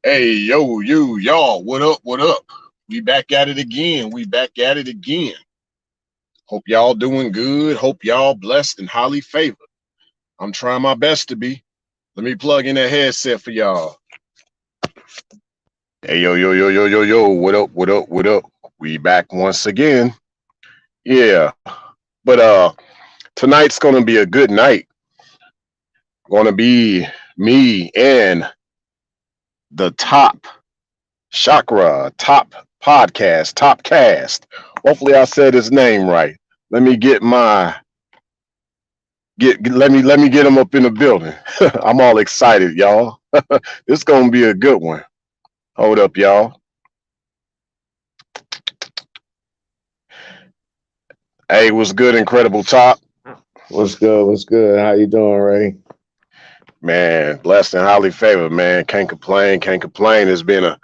Hey, yo, you, y'all, what up? What up? We back at it again. We back at it again. Hope y'all doing good. Hope y'all blessed and highly favored. I'm trying my best to be. Let me plug in that headset for y'all. Hey, yo, yo, yo, yo, yo, yo, what up? What up? What up? We back once again. Yeah, but tonight's gonna be a good night. Gonna be me and the top chakra, top podcast, top cast. Hopefully, I said his name right. Let me get my let me get him up in the building. I'm all excited, y'all. This gonna be a good one. Hold up, y'all. Hey, what's good, incredible top? What's good? What's good? How you doing, Ray? Man, blessed and highly favored, man. Can't complain, can't complain. It's been a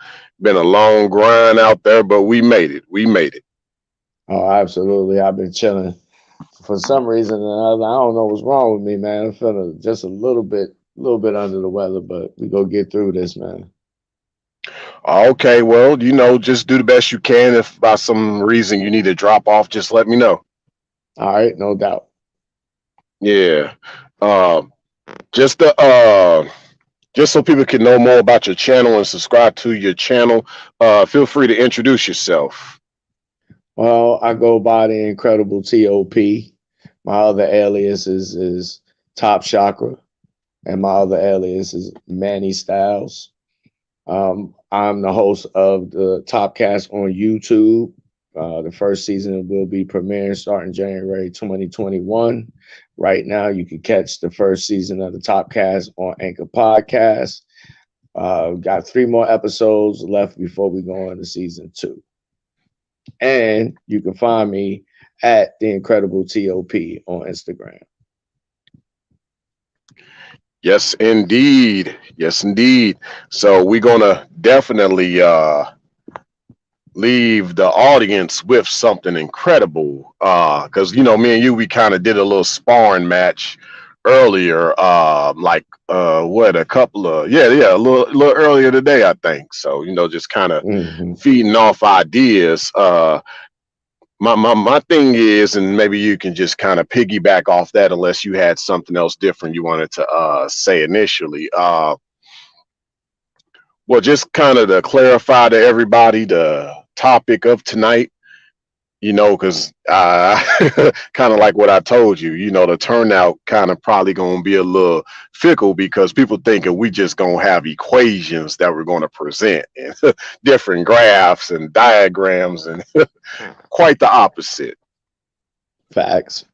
long grind out there, but we made it. We made it. Oh, absolutely. I've been chilling. For some reason or another, I don't know what's wrong with me, man. I'm feeling just a little bit under the weather, but we go get through this, man. Okay, well, just do the best you can. If by some reason you need to drop off, just let me know. All right, no doubt. Yeah. Uh, just the just so people can know more about your channel and subscribe to your channel, feel free to introduce yourself. Well, I go by the incredible T.O.P. My other alias is Top Chakra, and my other alias is Manny Styles. I'm the host of the Top Cast on YouTube. The first season will be premiering starting January 2021. Right now, you can catch the first season of the Top Cast on Anchor Podcast. Got 3 more episodes left before we go into season 2. And you can find me at the Incredible TOP on Instagram. Yes, indeed. Yes, indeed. So we're gonna definitely leave the audience with something incredible. Because me and you, we kind of did a little sparring match earlier. Like what a couple of yeah, a little earlier today, I think. So just kind of Mhm. feeding off ideas. My thing is, and maybe you can just kind of piggyback off that, unless you had something else different you wanted to say initially. Well, just kind of to clarify to everybody the topic of tonight, because kind of like what I told you, the turnout kind of probably going to be a little fickle because people thinking we just going to have equations that we're going to present and different graphs and diagrams and quite the opposite. Facts.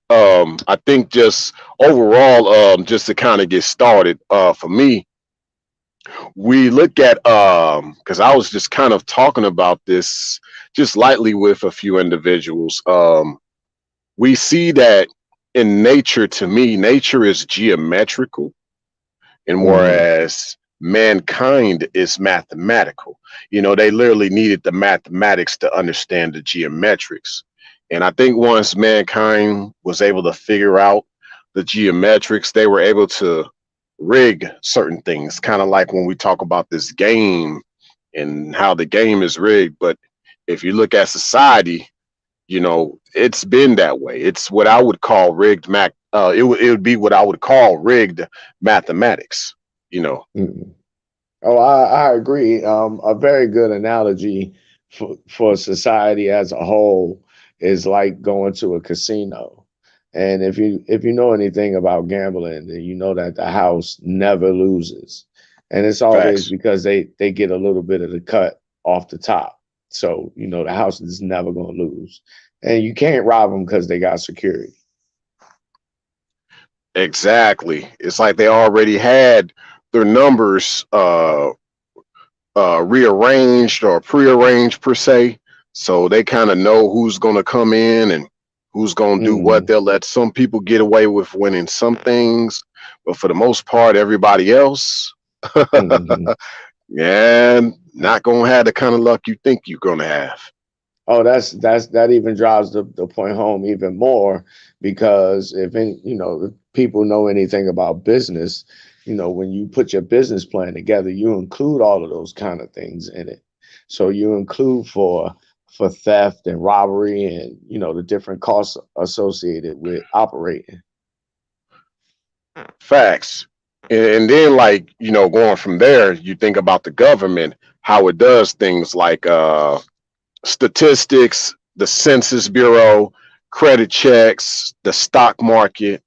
I think just overall, just to kind of get started, for me, we look at because I was just kind of talking about this just lightly with a few individuals. We see that in nature, to me, nature is geometrical, and Hmm. whereas mankind is mathematical. They literally needed the mathematics to understand the geometrics. And I think once mankind was able to figure out the geometrics, they were able to rig certain things, kind of like when we talk about this game and how the game is rigged. But if you look at society, it's been that way. It's what I would call rigged math. It would be what I would call rigged mathematics. You know, Hmm. Oh, I agree. A very good analogy for society as a whole is like going to a casino. And if you know anything about gambling, then you know that the house never loses. And it's always facts. because they get a little bit of the cut off the top. So, the house is never going to lose. And you can't rob them because they got security. Exactly. It's like they already had their numbers rearranged or prearranged per se, so they kind of know who's going to come in and who's going to do what. Hmm. They'll let some people get away with winning some things, but for the most part, everybody else, Hmm. and not going to have the kind of luck you think you're going to have. Oh, that even drives the point home even more because if any, people know anything about business, when you put your business plan together, you include all of those kind of things in it. So you include for theft and robbery and the different costs associated with operating. Facts. And then like, going from there, you think about the government, how it does things like statistics, the Census Bureau, credit checks, the stock market,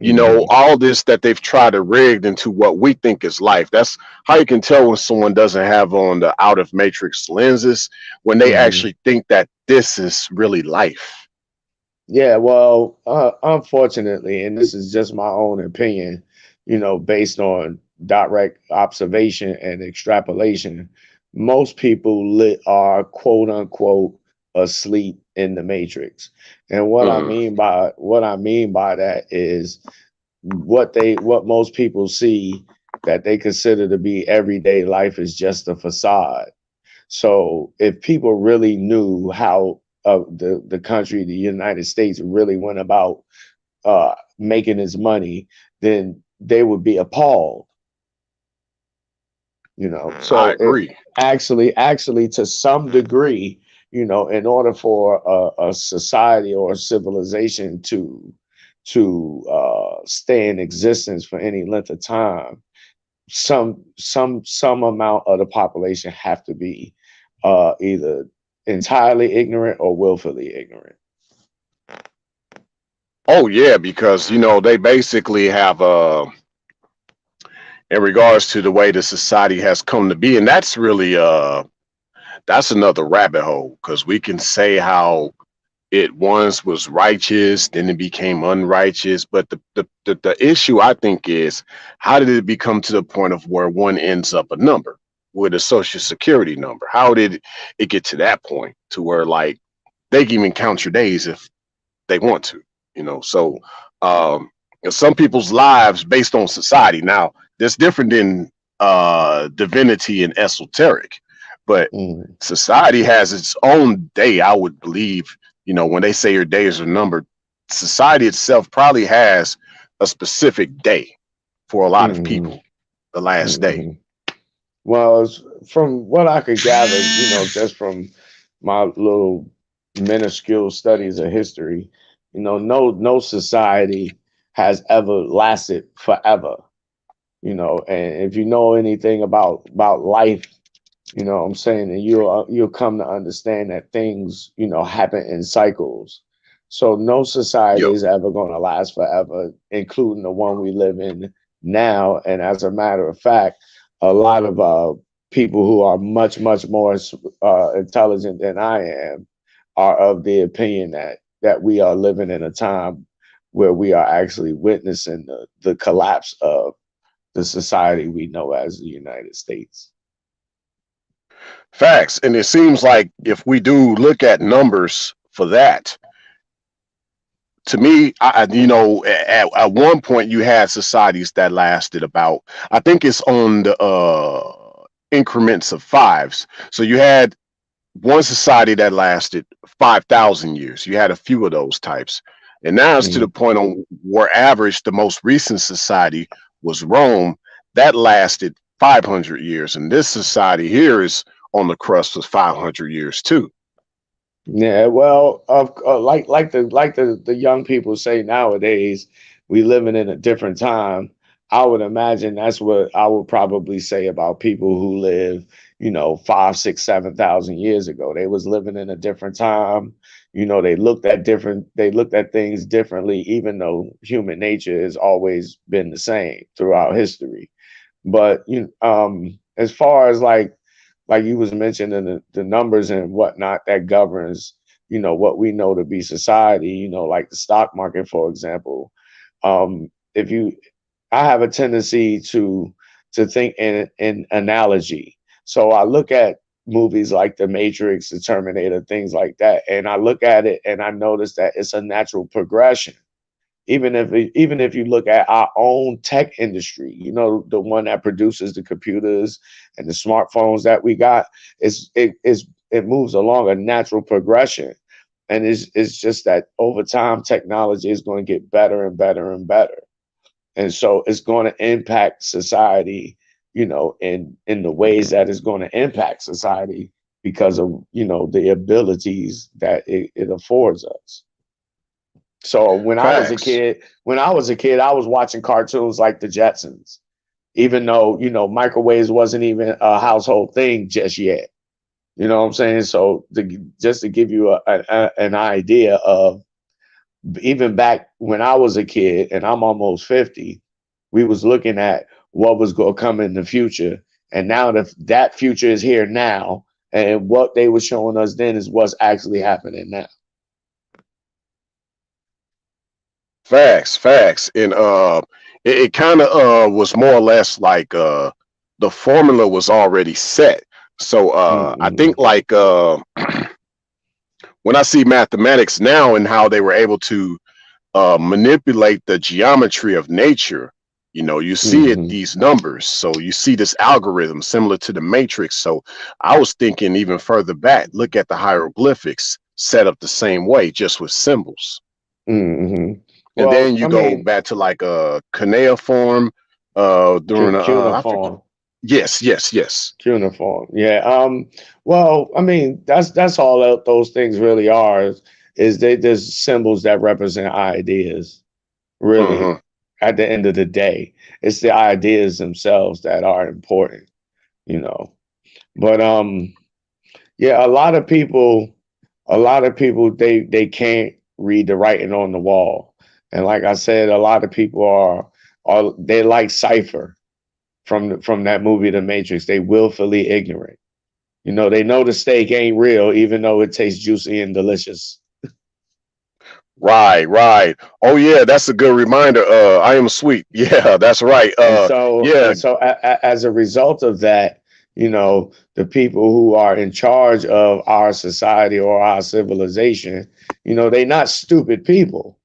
Hmm. all this that they've tried to rig into what we think is life. That's how you can tell when someone doesn't have on the out of matrix lenses, when they Hmm. actually think that this is really life. Yeah, well, unfortunately, and this is just my own opinion, based on direct observation and extrapolation, most people are quote unquote asleep in the matrix. And Mm, what I mean by that is what most people see that they consider to be everyday life is just a facade. So if people really knew how the country, the United States, really went about making its money, then they would be appalled. I So it agree. actually, to some degree, in order for a society or a civilization to stay in existence for any length of time, some amount of the population have to be either entirely ignorant or willfully ignorant. Oh yeah, because they basically have in regards to the way the society has come to be, and that's really that's another rabbit hole, because we can say how it once was righteous, then it became unrighteous. But the issue I think is, how did it become to the point of where one ends up a number with a social security number? How did it get to that point to where like they can even count your days if they want to, So um, some people's lives based on society. Now, that's different than divinity and esoteric, but Mm, society has its own day. I would believe, when they say your days are numbered, society itself probably has a specific day for a lot of mm, people, the last day. mm. Well, from what I could gather, just from my little minuscule studies of history, no society has ever lasted forever. And if you know anything about life, what I'm saying, and you'll come to understand that things, happen in cycles. So no society Yep. is ever going to last forever, including the one we live in now. And as a matter of fact, a lot of people who are much more intelligent than I am are of the opinion that we are living in a time where we are actually witnessing the collapse of the society we know as the United States. Facts. And it seems like if we do look at numbers for that, to me, at one point you had societies that lasted about, I think it's on the increments of fives. So you had one society that lasted 5,000 years. You had a few of those types. And now it's to the Mhm. point on where average, the most recent society was Rome, that lasted 500 years. And this society here is on the crust of 500 years too. Yeah, well, like the young people say nowadays, we living in a different time. I would imagine that's what I would probably say about people who live, 5, 6, 7,000 years ago. They was living in a different time. They looked at things differently, even though human nature has always been the same throughout history. But as far as like you was mentioning the numbers and whatnot that governs, what we know to be society, like the stock market, for example. If you I have a tendency to think in analogy. So I look at movies like The Matrix, The Terminator, things like that, and I look at it and I notice that it's a natural progression. Even if you look at our own tech industry, the one that produces the computers and the smartphones that we got, it moves along a natural progression, and it's just that over time technology is going to get better and better and better. And so it's going to impact society, in the ways that it's going to impact society because of, the abilities that it affords us. So Facts. I was watching cartoons like the Jetsons, even though, microwaves wasn't even a household thing just yet. You know what I'm saying? So just to give you an idea of, even back when I was a kid, and I'm almost 50, we was looking at what was going to come in the future. And now that future is here now. And what they were showing us then is what's actually happening now. Facts, facts. And it kind of was more or less like the formula was already set. So I Mm-hmm. think like when I see mathematics now and how they were able to manipulate the geometry of nature, you see it, Mm-hmm. these numbers. So you see this algorithm similar to the matrix. So I was thinking even further back, look at the hieroglyphics set up the same way, just with symbols. Mm-hmm. And then Well, you I go mean, back to like a cuneiform during I forget. cuneiform. Yes, yes, yes. Cuneiform. Yeah. Well, I mean, that's all those things really are, is they there's symbols that represent ideas, really. Hmm. At the end of the day, it's the ideas themselves that are important, you know. But yeah, a lot of people they can't read the writing on the wall. And like I said, a lot of people are they like Cypher from that movie The Matrix. They willfully ignorant. They know the steak ain't real, even though it tastes juicy and delicious. Right, right. Oh yeah, that's a good reminder. I am sweet. Yeah, that's right. Yeah, As a result of that, the people who are in charge of our society or our civilization, they're not stupid people.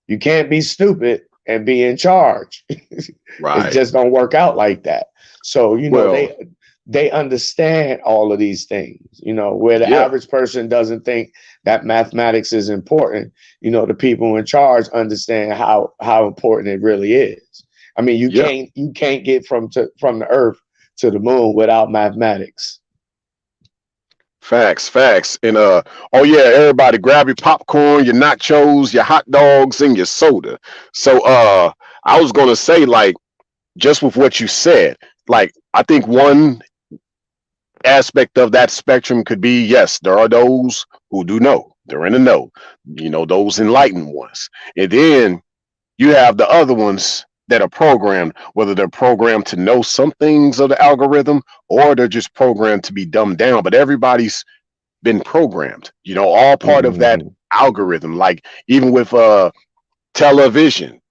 You can't be stupid and be in charge. It right. just don't work out like that. So, Well, they understand all of these things, where the yeah, average person doesn't think that mathematics is important. The people in charge understand how important it really is. I mean, yeah. you can't get from the earth to the moon without mathematics. Facts, facts. And oh yeah, everybody grab your popcorn, your nachos, your hot dogs, and your soda. So I was gonna say, like, just with what you said, like I think one aspect of that spectrum could be, yes, there are those who do know. They're in the know, those enlightened ones. And then you have the other ones that are programmed, whether they're programmed to know some things of the algorithm or they're just programmed to be dumbed down. But everybody's been programmed, all part of that Mm-hmm. algorithm. Like even with television,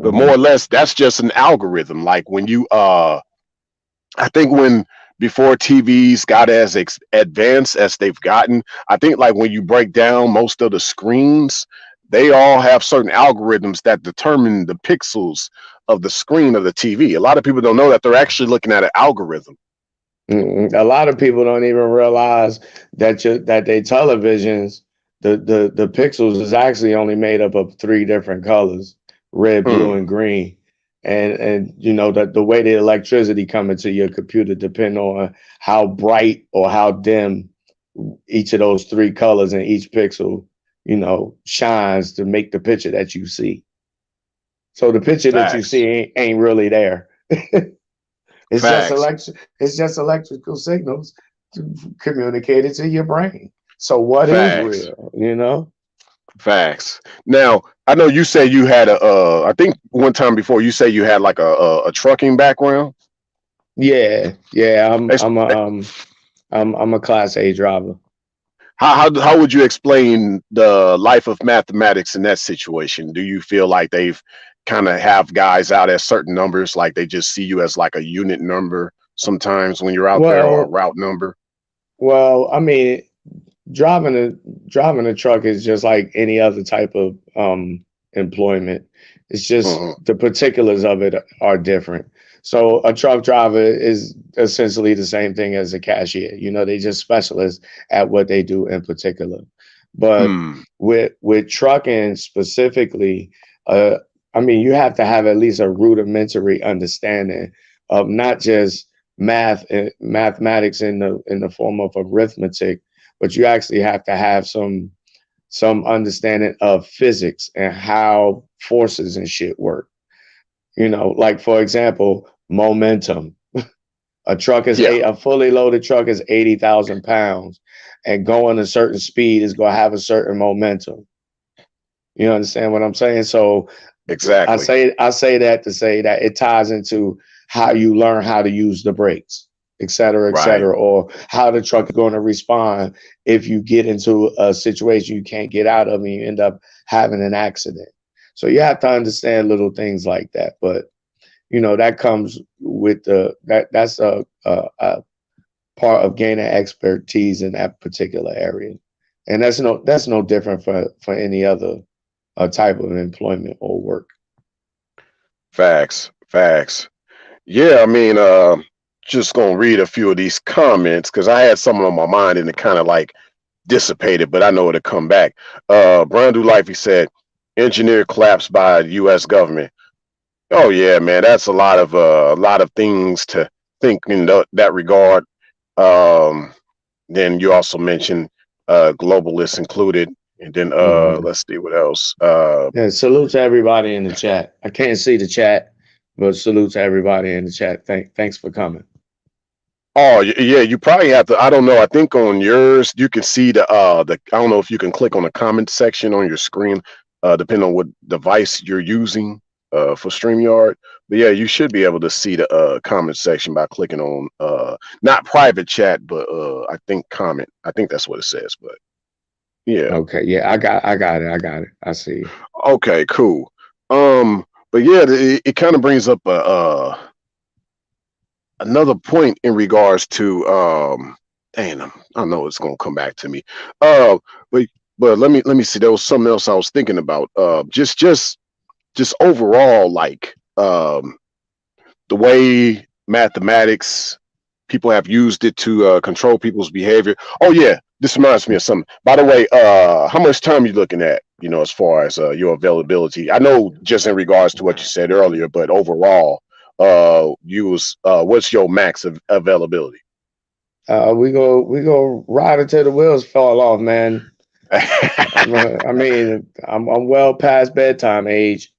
but more Mm-hmm. or less that's just an algorithm. Like when you I think when before TVs got as advanced as they've gotten, I think like when you break down most of the screens, they all have certain algorithms that determine the pixels of the screen of the TV. A lot of people don't know that they're actually looking at an algorithm. A lot of people don't even realize that they televisions, the pixels is actually only made up of three different colors: red, blue, Mm, and green. And that the way the electricity coming to your computer depend on how bright or how dim each of those three colors and each pixel, shines to make the picture that you see. So the picture that you see facts, ain't really there. facts, It's just electrical signals communicated to your brain. So what is facts. real? Facts. Now, I know you say you had I think one time before you say you had like a trucking background. Yeah, yeah. Ex- I'm a class A driver. how would you explain the life of mathematics in that situation? Do you feel like they've kind of have guys out at certain numbers, like they just see you as like a unit number sometimes when you're out there, or a Well, route number? I mean, driving a driving a truck is just like any other type of employment. It's just Uh-huh. the particulars of it are different. So a truck driver is essentially the same thing as a cashier. They just specialists at what they do in particular. But Hmm. with trucking specifically, uh, I mean, you have to have at least a rudimentary understanding of not just mathematics in the form of arithmetic, but you actually have to have some understanding of physics and how forces and shit work. You know, like for example, momentum. Yeah, A fully loaded truck is 80,000 pounds, and going a certain speed is going to have a certain momentum. You understand what I'm saying? So exactly. I say that to say that it ties into how you learn how to use the brakes, et Right. cetera, or how the truck is going to respond if you get into a situation you can't get out of and you end up having an accident. So you have to understand little things like that. But you know that comes with that's a part of gaining expertise in that particular area, and that's no different for any other type of employment or work. Facts. Facts. Yeah, I mean, just gonna read a few of these comments because I had something on my mind and it kind of like dissipated, but I know it'll come back. Brandu Life, he said, engineer collapsed by U.S. government. Oh yeah, man, that's a lot of things to think in that regard. Um, then you also mentioned globalists included, and then Mhm. let's see what else. Yeah, salute to everybody in the chat. I can't see the chat, but salute to everybody in the chat. Thanks for coming. Oh yeah, you probably have to. I don't know. I think on yours you can see the. I don't know if you can click on the comment section on your screen, depending on what device you're using for StreamYard. But yeah, you should be able to see the comment section by clicking on not private chat, but I think comment. I think that's what it says. But yeah, Okay, yeah, I got it. I see. okay, cool. But yeah, it kind of brings up another point in regards to damn, I know it's gonna come back to me. Uh but let me see. There was something else I was thinking about. Just overall, like the way mathematics people have used it to control people's behavior. Oh yeah, this reminds me of something. By the way, how much time you looking at? You know, as far as your availability. I know just in regards to what you said earlier, but overall, you was what's your max of availability? We go ride until the wheels fall off, man. I mean, I'm well past bedtime age.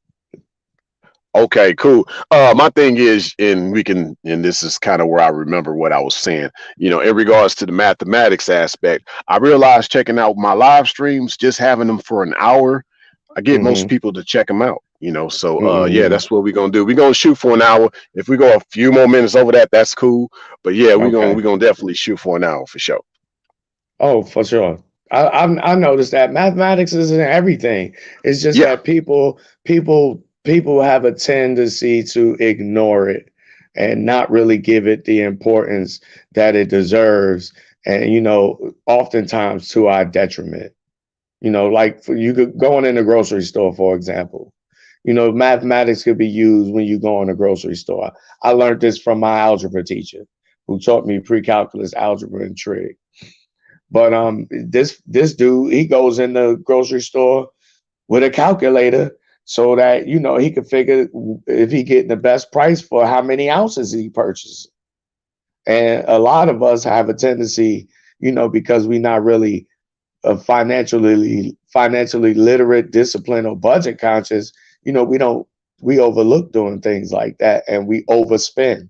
Okay, cool. My thing is, and this is kind of where I remember what I was saying. You know, in regards to the mathematics aspect, I realized checking out my live streams, just having them for an hour, I get most Hmm. people to check them out. You know, so yeah, Hmm. that's what we're gonna do. We're gonna shoot for an hour. If we go a few more minutes over that, that's cool. But yeah, Okay. we're gonna definitely shoot for an hour for sure. Oh, for sure. I noticed that mathematics isn't everything. It's just Yeah, that people have a tendency to ignore it and not really give it the importance that it deserves. And you know, oftentimes to our detriment. You know, like for you could going in the grocery store, for example. You know, mathematics could be used when you go in a grocery store. I learned this from my algebra teacher, who taught me pre-calculus algebra and trig. But this dude, he goes in the grocery store with a calculator so that you know he can figure if he getting the best price for how many ounces he purchases. And a lot of us have a tendency, you know, because we're not really financially literate, disciplined, or budget conscious. You know, we overlook doing things like that, and we overspend.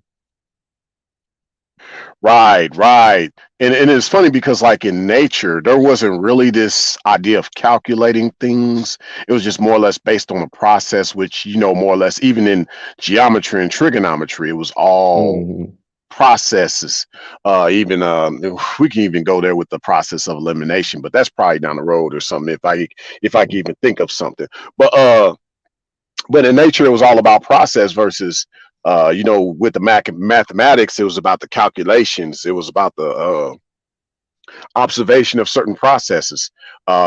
right, right. And it's funny because like in nature, there wasn't really this idea of calculating things. It was just more or less based on a process, which, you know, more or less even in geometry and trigonometry, it was all Hmm. processes. Even we can even go there with the process of elimination, but that's probably down the road or something if I can even think of something. But but in nature it was all about process versus you know, with the mathematics it was about the calculations, it was about the observation of certain processes.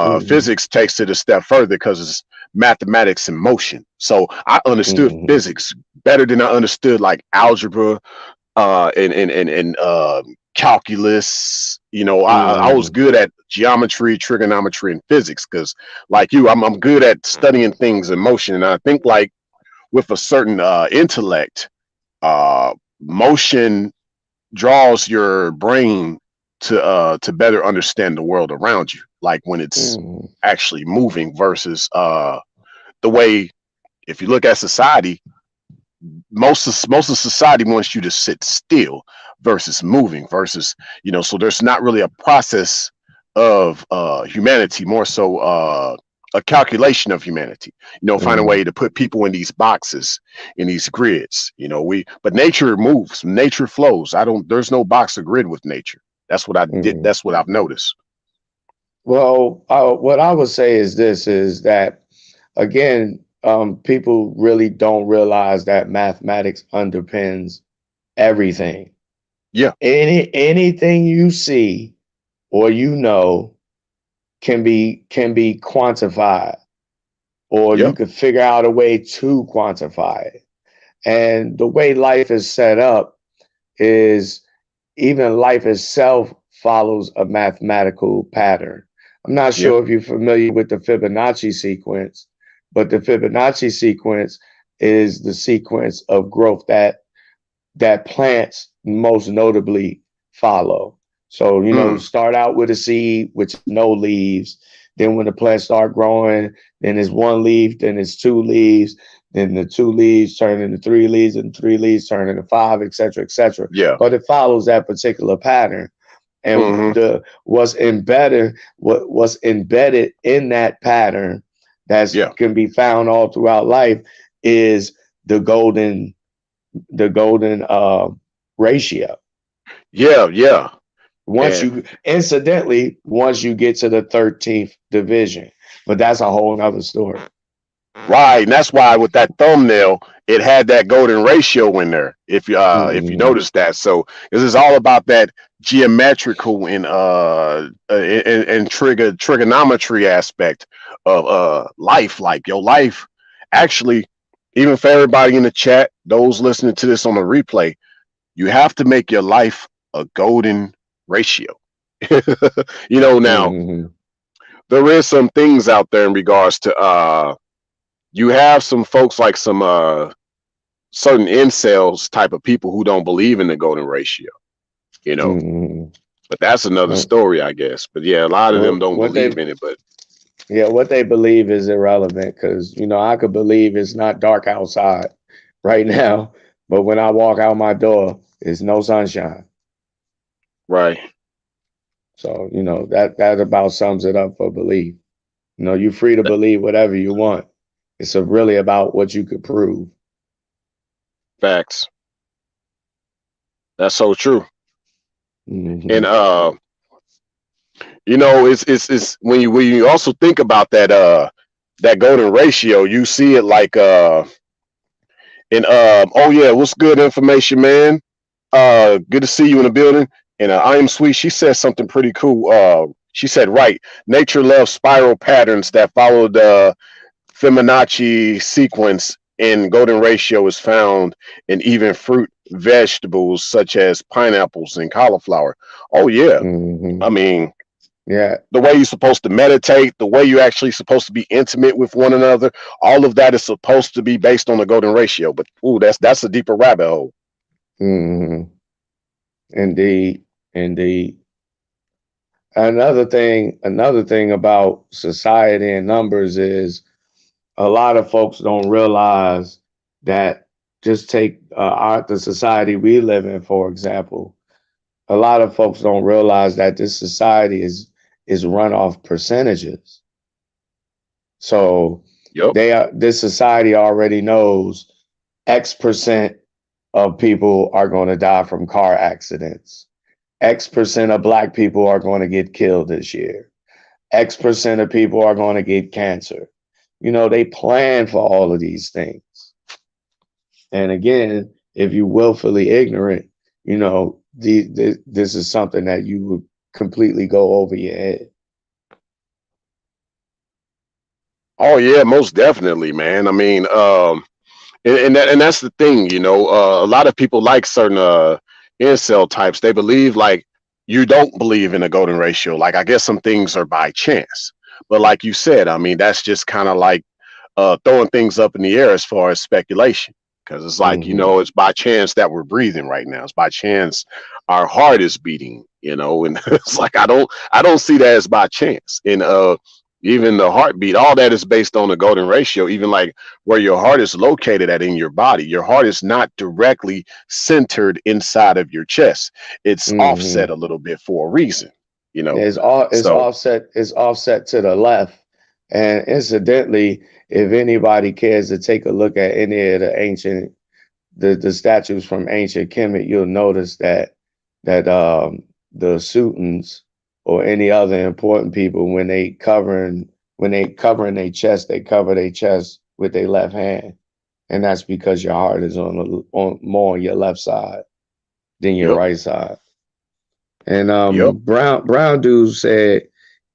Hmm. Physics takes it a step further because it's mathematics in motion, so I understood Hmm. physics better than I understood like algebra and calculus. You know, I was Hmm. good at geometry, trigonometry, and physics because, like you, I'm good at studying things in motion. And I think like with a certain intellect, motion draws your brain to better understand the world around you, like when it's Mm, actually moving versus the way, if you look at society, most of society wants you to sit still versus moving versus, so there's not really a process of humanity, more so a calculation of humanity, find a mm, way to put people in these boxes, in these grids, but nature moves, nature flows. There's no box or grid with nature. mm. That's what I've noticed. Well, what I would say is this: is that again, people really don't realize that mathematics underpins everything. Yeah. Anything you see or can be quantified, or you Yep. could figure out a way to quantify it. And the way life is set up is even life itself follows a mathematical pattern. I'm not Yeah. sure if you're familiar with the Fibonacci sequence, but the Fibonacci sequence is the sequence of growth that plants most notably follow. So, Mm. start out with a seed, which is no leaves. Then when the plants start growing, then it's one leaf, then it's two leaves, then the two leaves turn into three leaves, and three leaves turn into five, et cetera, et cetera. Yeah. But it follows that particular pattern. And Hmm. the what's embedded in that pattern that Yeah. can be found all throughout life is the golden ratio. Yeah. Yeah. And Once you get to the 13th division, but that's a whole nother story. right, and that's why with that thumbnail, it had that golden ratio in there. If you Mm, notice that, so this is all about that geometrical and trigonometry aspect of life. Like your life, actually, even for everybody in the chat, those listening to this on the replay, you have to make your life a golden ratio. Now mm, there is some things out there in regards to you have some folks like some certain incels type of people who don't believe in the golden ratio, you know. mm. But that's another Well, story, I guess. But yeah, a lot of them well, don't what believe they in it. But yeah, what they believe is irrelevant because I could believe it's not dark outside right now, but when I walk out my door, it's no sunshine. right, So that about sums it up for belief. You're free to believe whatever you want. It's really about what you could prove. facts. That's so true. And Hmm. it's when you also think about that golden ratio, you see it like and oh yeah, what's good information, man? Good to see you in the building. And I am sweet. She said something pretty cool. She said, right, nature loves spiral patterns that follow the Fibonacci sequence, and golden ratio is found in even fruit vegetables such as pineapples and cauliflower. Oh yeah. Hmm. I mean, Yeah. the way you're supposed to meditate, the way you're actually supposed to be intimate with one another, all of that is supposed to be based on the golden ratio. But ooh, that's a deeper rabbit hole. Hmm. Indeed. Indeed. Another thing about society and numbers is a lot of folks don't realize that. Just take the society we live in, for example. A lot of folks don't realize that this society is run off percentages. So Yep. this society already knows X% of people are going to die from car accidents. X% of black people are going to get killed this year. X% of people are going to get cancer. They plan for all of these things. And again, if you're willfully ignorant, this is something that you would completely go over your head. Oh yeah, most definitely, man. I mean, and that's the thing, a lot of people like certain incel types. They believe like you don't believe in a golden ratio. Like I guess some things are by chance, but like you said, I mean that's just kind of like throwing things up in the air as far as speculation. Because it's like, Mm-hmm. it's by chance that we're breathing right now. It's by chance our heart is beating, and it's like I don't see that as by chance. And even the heartbeat, all that is based on the golden ratio, even like where your heart is located at in your body. Your heart is not directly centered inside of your chest. It's offset Mm-hmm. a little bit for a reason, you know. It's So offset. It's offset to the left. And incidentally, if anybody cares to take a look at any of the ancient the statues from ancient Kemet, you'll notice that the Sutans or any other important people, when they covering their chest, they cover their chest with their left hand, and that's because your heart is on more on your left side than your yep, right side. And yep. Brown dude said,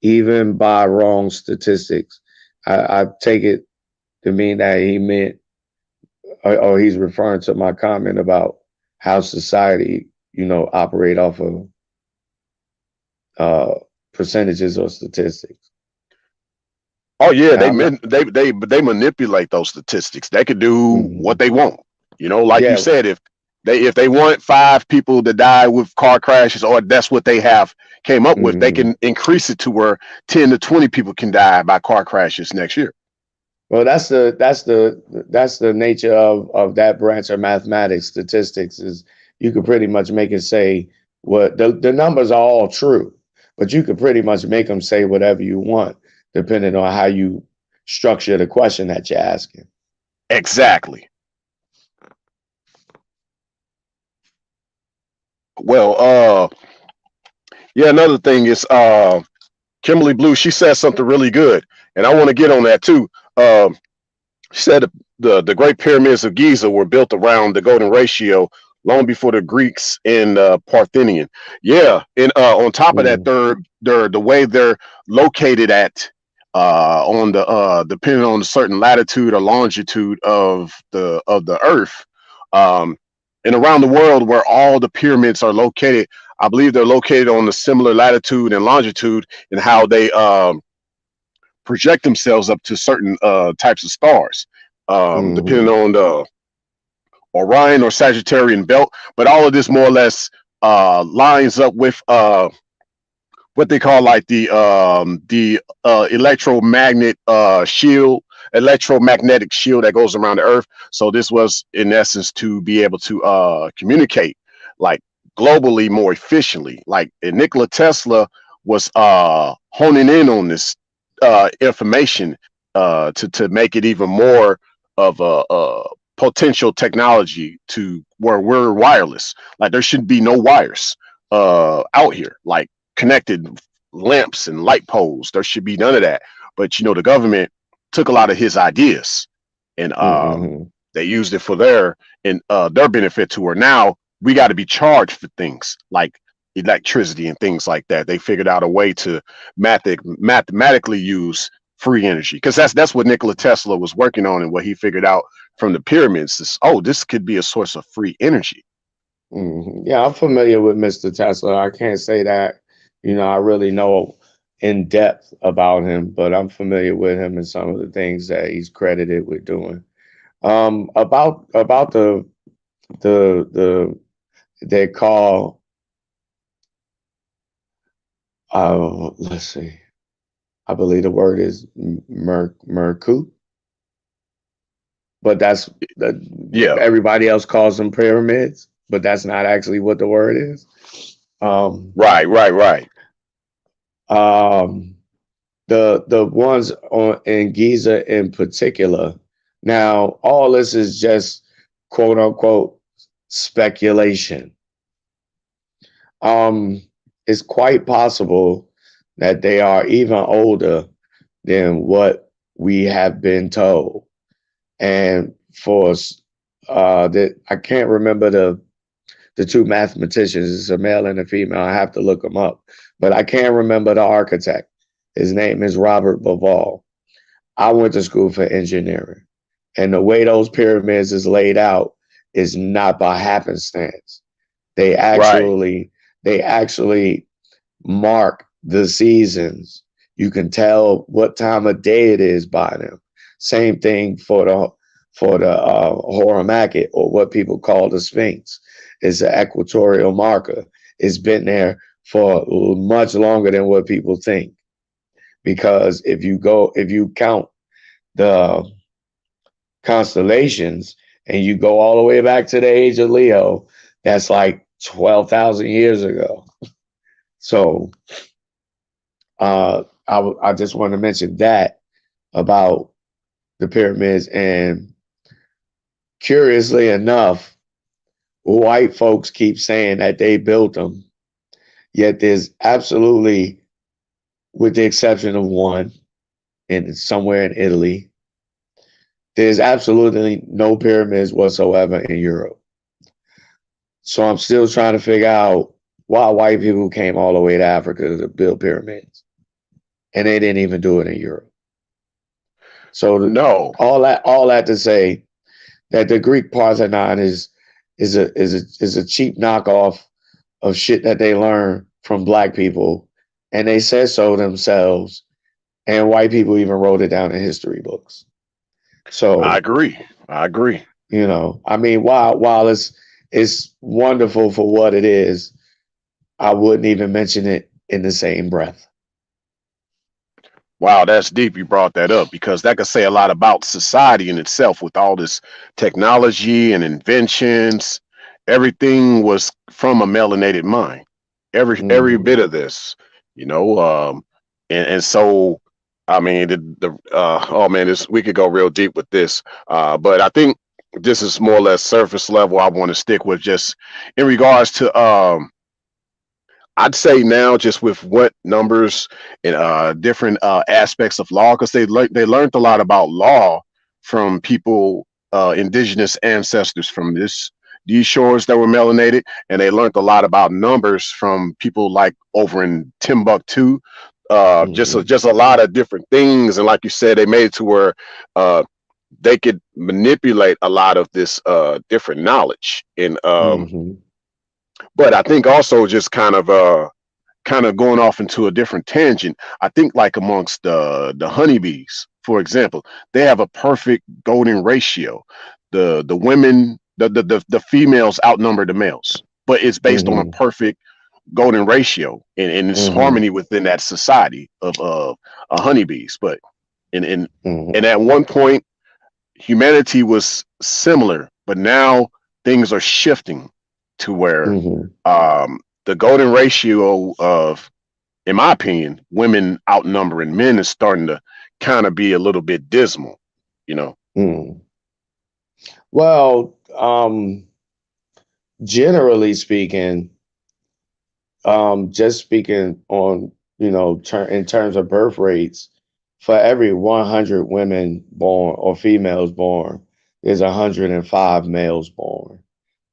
even by wrong statistics, I take it to mean that he meant, or he's referring to my comment about how society, operate off of uh, percentages or statistics. Oh yeah, And I'm not. they manipulate those statistics. They could do what Mhm. they want. Like you Yeah. said, if they want 5 people to die with car crashes, or that's what they have came up with, they Hmm. can increase it to where 10 to 20 people can die by car crashes next year. Well, that's the nature of that branch of mathematics. Statistics is you could pretty much make it say what the numbers are all true, but you could pretty much make them say whatever you want, depending on how you structure the question that you're asking. Exactly. Well, yeah, another thing is Kimberly Blue, she said something really good, and I want to get on that too. She said the Great Pyramids of Giza were built around the golden ratio long before the Greeks and Parthenian. Yeah, and on top of that, Mm, they're the way they're located at on the depending on the certain latitude or longitude of the Earth, um, and around the world where all the pyramids are located. I believe they're located on the similar latitude and longitude, and how they project themselves up to certain types of stars, depending mm, on the Orion or Sagittarian belt. But all of this more or less lines up with what they call like the electromagnet shield, electromagnetic shield that goes around the Earth. So this was in essence to be able to communicate like globally more efficiently. Like, and Nikola Tesla was honing in on this information to make it even more of a potential technology to where we're wireless. Like there should be no wires out here. Like connected lamps and light poles. There should be none of that. But the government took a lot of his ideas, and mm, they used it for their benefit. To where now we got to be charged for things like electricity and things like that. They figured out a way to mathematically use free energy, because that's what Nikola Tesla was working on, and what he figured out from the pyramids is, oh, this could be a source of free energy. Yeah, I'm familiar with Mr. Tesla. I can't say that, I really know in depth about him, but I'm familiar with him and some of the things that he's credited with doing. About the they call let's see, I believe the word is Merku, but that's that Yeah, everybody else calls them pyramids, but that's not actually what the word is. Um, right, right, right. um, the ones on in Giza in particular. Now, all this is just quote unquote speculation. Um, it's quite possible that they are even older than what we have been told. And for that, I can't remember the two mathematicians. It's a male and a female. I have to look them up, but I can't remember the architect. His name is Robert Bauval. I went to school for engineering, and the way those pyramids is laid out is not by happenstance. They Right. actually they actually mark the seasons. You can tell what time of day it is by them. Same thing for the Horamacket, or what people call the Sphinx. It's an equatorial marker. It's been there for much longer than what people think. Because if you count the constellations and you go all the way back to the age of Leo, that's like 12,000 years ago. So I just want to mention that about the pyramids. And curiously enough, white folks keep saying that they built them, yet there's absolutely, with the exception of one in somewhere in Italy, there's absolutely no pyramids whatsoever in Europe. So I'm still trying to figure out why white people came all the way to Africa to build pyramids, and they didn't even do it in Europe. So No, all that to say that the Greek Parthenon is a cheap knockoff of shit that they learned from black people, and they said so themselves. And white people even wrote it down in history books. I So, agree. I agree. I mean, while it's wonderful for what it is, I wouldn't even mention it in the same breath. Wow, that's deep. You brought that up because that could say a lot about society in itself with all this technology and inventions. Everything was from a melanated mind. Every Mm-hmm. bit of this, you know. And so, I mean, oh man, this we could go real deep with this. But I think this is more or less surface level. I want to stick with just in regards to I'd say now, just with what numbers and different aspects of law, because they learned a lot about law from people, indigenous ancestors from these shores that were melanated, and they learned a lot about numbers from people like over in Timbuktu. Mm-hmm. Just a lot of different things, and like you said, they made it to where uh, they could manipulate a lot of this different knowledge. And Mm-hmm. but I think also just kind of going off into a different tangent. I think like amongst the honeybees, for example, they have a perfect golden ratio. The women, the females outnumber the males, but it's based on a Mm-hmm. perfect golden ratio, and it's Mm-hmm. harmony within that society of honeybees. But in in Mm-hmm. and at one point, humanity was similar, but now things are shifting to where Mm-hmm. the golden ratio of, in my opinion, women outnumbering men is starting to kind of be a little bit dismal, you know. Mm. Well, generally speaking, just speaking on, in terms of birth rates, for every 100 women born or females born, there's 105 males born.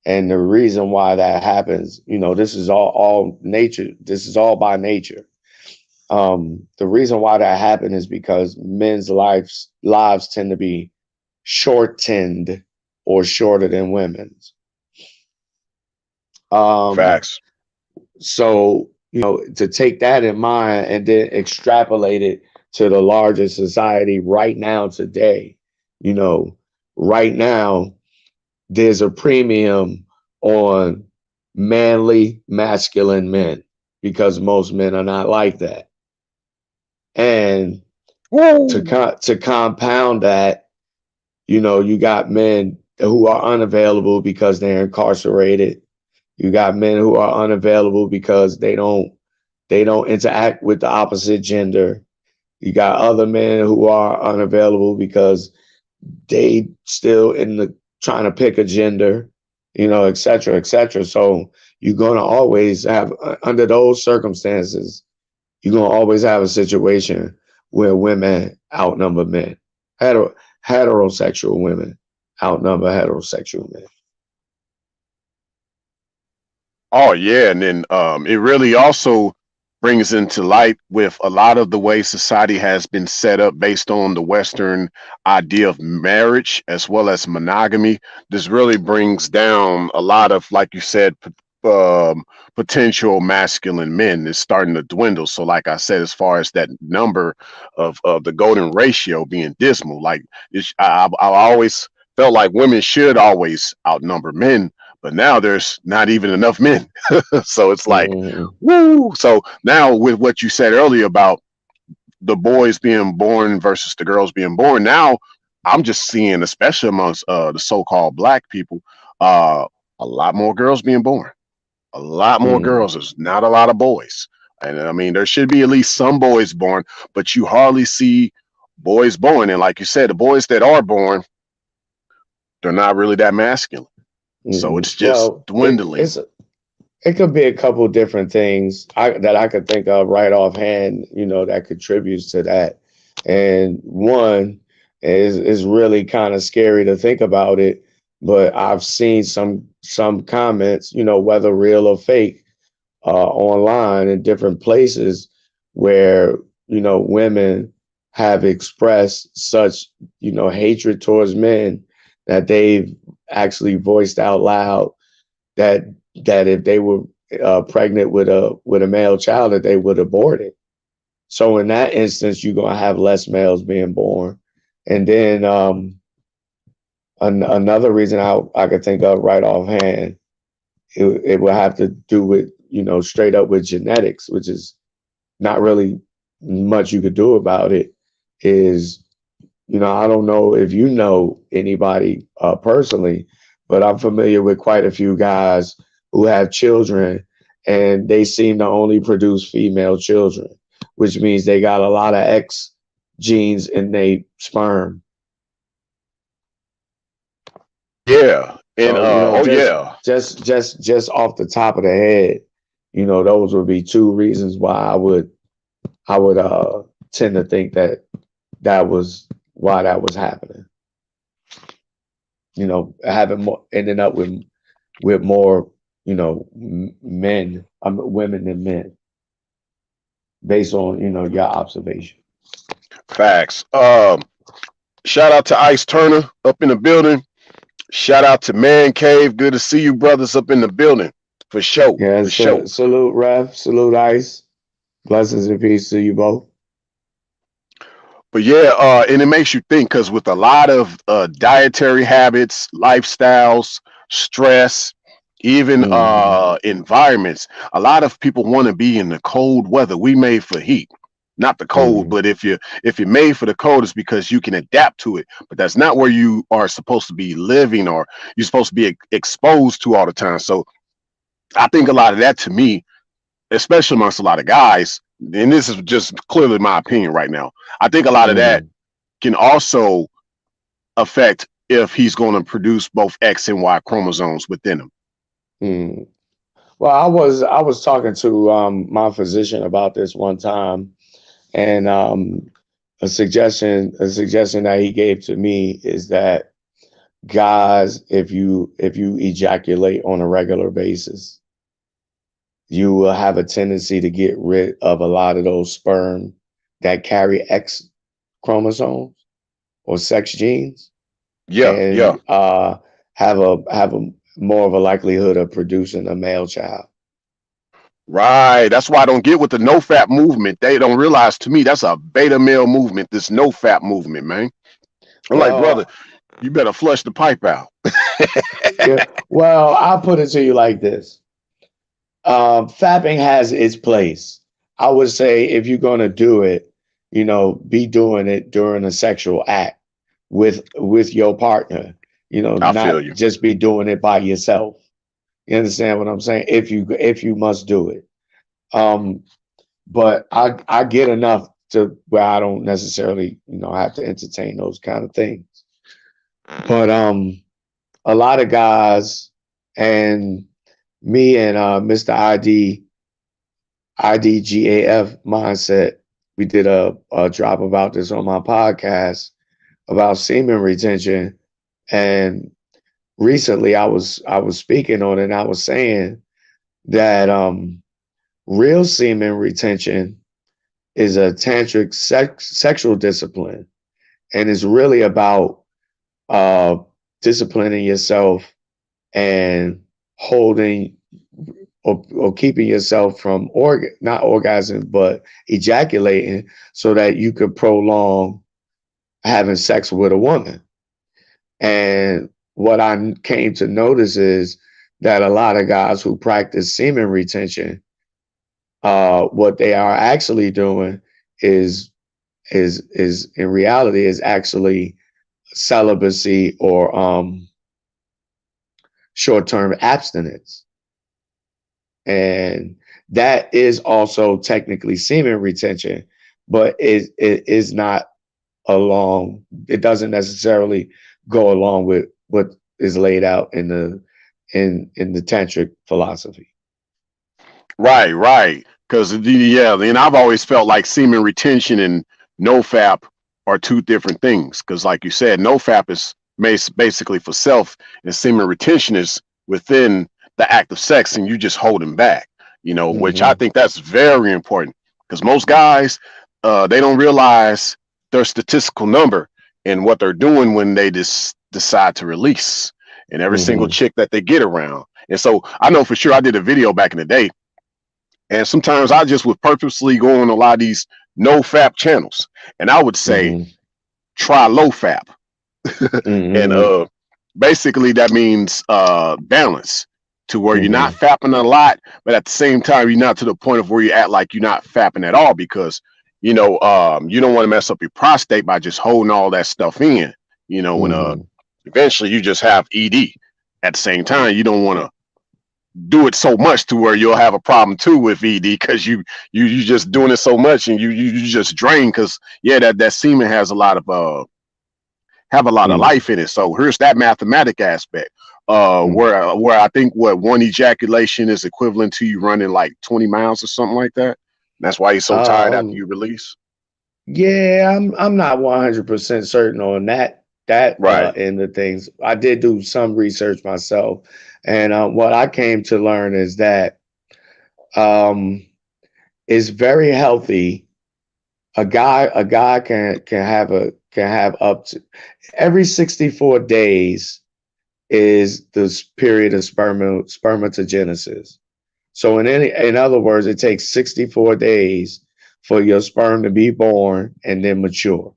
And the reason why that happens, this is all nature. This is all by nature. The reason why that happened is because men's lives tend to be shortened or shorter than women's. Um, Facts. so, to take that in mind and then extrapolate it to the larger society right now, today, you know, right now, there's a premium on manly, masculine men because most men are not like that. And Woo! to compound that, you got men who are unavailable because they're incarcerated. You got men who are unavailable because they don't interact with the opposite gender. You got other men who are unavailable because they still in the trying to pick a gender, et cetera, et cetera. So you're gonna always have, under those circumstances, you're gonna always have a situation where women outnumber men. Heterosexual women outnumber heterosexual men. Oh yeah, and then it really also brings into light with a lot of the way society has been set up based on the Western idea of marriage as well as monogamy. This really brings down a lot of, like you said, um, potential masculine men is starting to dwindle. So, like I said, as far as that number of the golden ratio being dismal, like I always felt like women should always outnumber men, but now there's not even enough men. So it's like, Mm, woo. So now with what you said earlier about the boys being born versus the girls being born, now I'm just seeing, especially amongst the so-called black people, uh, a lot more girls being born, a lot more mm, girls. There's not a lot of boys. And I mean, there should be at least some boys born, but you hardly see boys born. And like you said, the boys that are born, they're not really that masculine. So mm. it's just Well, dwindling. it could be a couple different things that I could think of right offhand, that contributes to that. And one is really kind of scary to think about it, but I've seen some comments, whether real or fake, online in different places where women have expressed such hatred towards men that they've actually voiced out loud that if they were pregnant with a male child, that they would abort it. So in that instance, you're gonna have less males being born. And then another reason I could think of right offhand, it will have to do with straight up with genetics, which is not really much you could do about it. Is I don't know if you know anybody personally, but I'm familiar with quite a few guys who have children and they seem to only produce female children, which means they got a lot of X genes in their sperm. Yeah. And So, oh yeah. just off the top of the head, those would be two reasons why I would tend to think that that was why that was happening. Having more, ending up with more, men, women than men, based on your observation. Facts. Shout out to Ice Turner up in the building. Shout out to Man Cave. Good to see you, brothers, up in the building. For sure. Yeah, For sure. salute, Ref, salute, Ice. Blessings and peace to you both. But yeah, and it makes you think because with a lot of dietary habits, lifestyles, stress, even Hmm. environments, a lot of people want to be in the cold weather. We made for heat, not the cold. Hmm. But if you're made for the cold, it's because you can adapt to it. But that's not where you are supposed to be living, or you're supposed to be exposed to all the time. So I think a lot of that to me, especially amongst a lot of guys, and this is just clearly my opinion right now. I think a lot of that Hmm. can also affect if he's going to produce both X and Y chromosomes within him. Hmm. Well, I was talking to my physician about this one time, and a suggestion that he gave to me is that guys, if you ejaculate on a regular basis, you will have a tendency to get rid of a lot of those sperm that carry X chromosomes or sex genes, Yeah, yeah, and have a more of a likelihood of producing a male child. right. That's why I don't get with the no fap movement. They don't realize, to me, that's a beta male movement. This no fap movement, man. I'm like, brother, Well, you better flush the pipe out. yeah. Well, I'll put it to you like this: fapping has its place. I would say if you're going to do it, be doing it during a sexual act with your partner. I feel Not you. just be doing it by yourself. You understand what I'm saying? If you must do it. Um, but I get enough to where I don't necessarily have to entertain those kind of things. But a lot of guys and me and Mr. IDGAF mindset, we did a drop about this on my podcast about semen retention, and recently I was speaking on it, and I was saying that real semen retention is a tantric sexual discipline, and is really about uh, disciplining yourself and holding or keeping yourself from not orgasming, but ejaculating so that you could prolong having sex with a woman. And what I came to notice is that a lot of guys who practice semen retention, what they are actually doing is is in reality is actually celibacy or short-term abstinence. And that is also technically semen retention, but it is not along, it doesn't necessarily go along with what is laid out in the tantric philosophy. Right, right. Because yeah, and I've always felt like semen retention and nofap are two different things. Because like you said, nofap is basically for self, and semen retention is within the act of sex, and you just holding back. You know, which I Mm-hmm. think that's very important. Because most guys, they don't realize their statistical number and what they're doing when they just decide to release. And every single Mm-hmm. chick that they get around. And so I know for sure I did a video back in the day, and sometimes I just would purposely go on a lot of these no fap channels, and I would say Mm-hmm. try low fap, and Mm-hmm. basically that means balance, to where you're not Mm-hmm. fapping a lot, but at the same time you're not to the point of where you act like you're not fapping at all, because you don't want to mess up your prostate by just holding all that stuff in. When Mm-hmm. eventually you just have ED. At the same time, you don't want to do it so much to where you'll have a problem too with ED, because you just doing it so much, and you just drain, because yeah, that semen has a lot of have a lot of Mm-hmm. life in it. So here's that mathematic aspect, Mm-hmm. where I think what one ejaculation is equivalent to you running like 20 miles or something like that. That's why you're so tired after Um, you release. yeah, I'm not 100% certain on that Right. end of things. I did do some research myself, and what I came to learn is that um, it's very healthy. A guy can have up to every 64 days is the period of spermatogenesis. So in other words, it takes 64 days for your sperm to be born and then mature,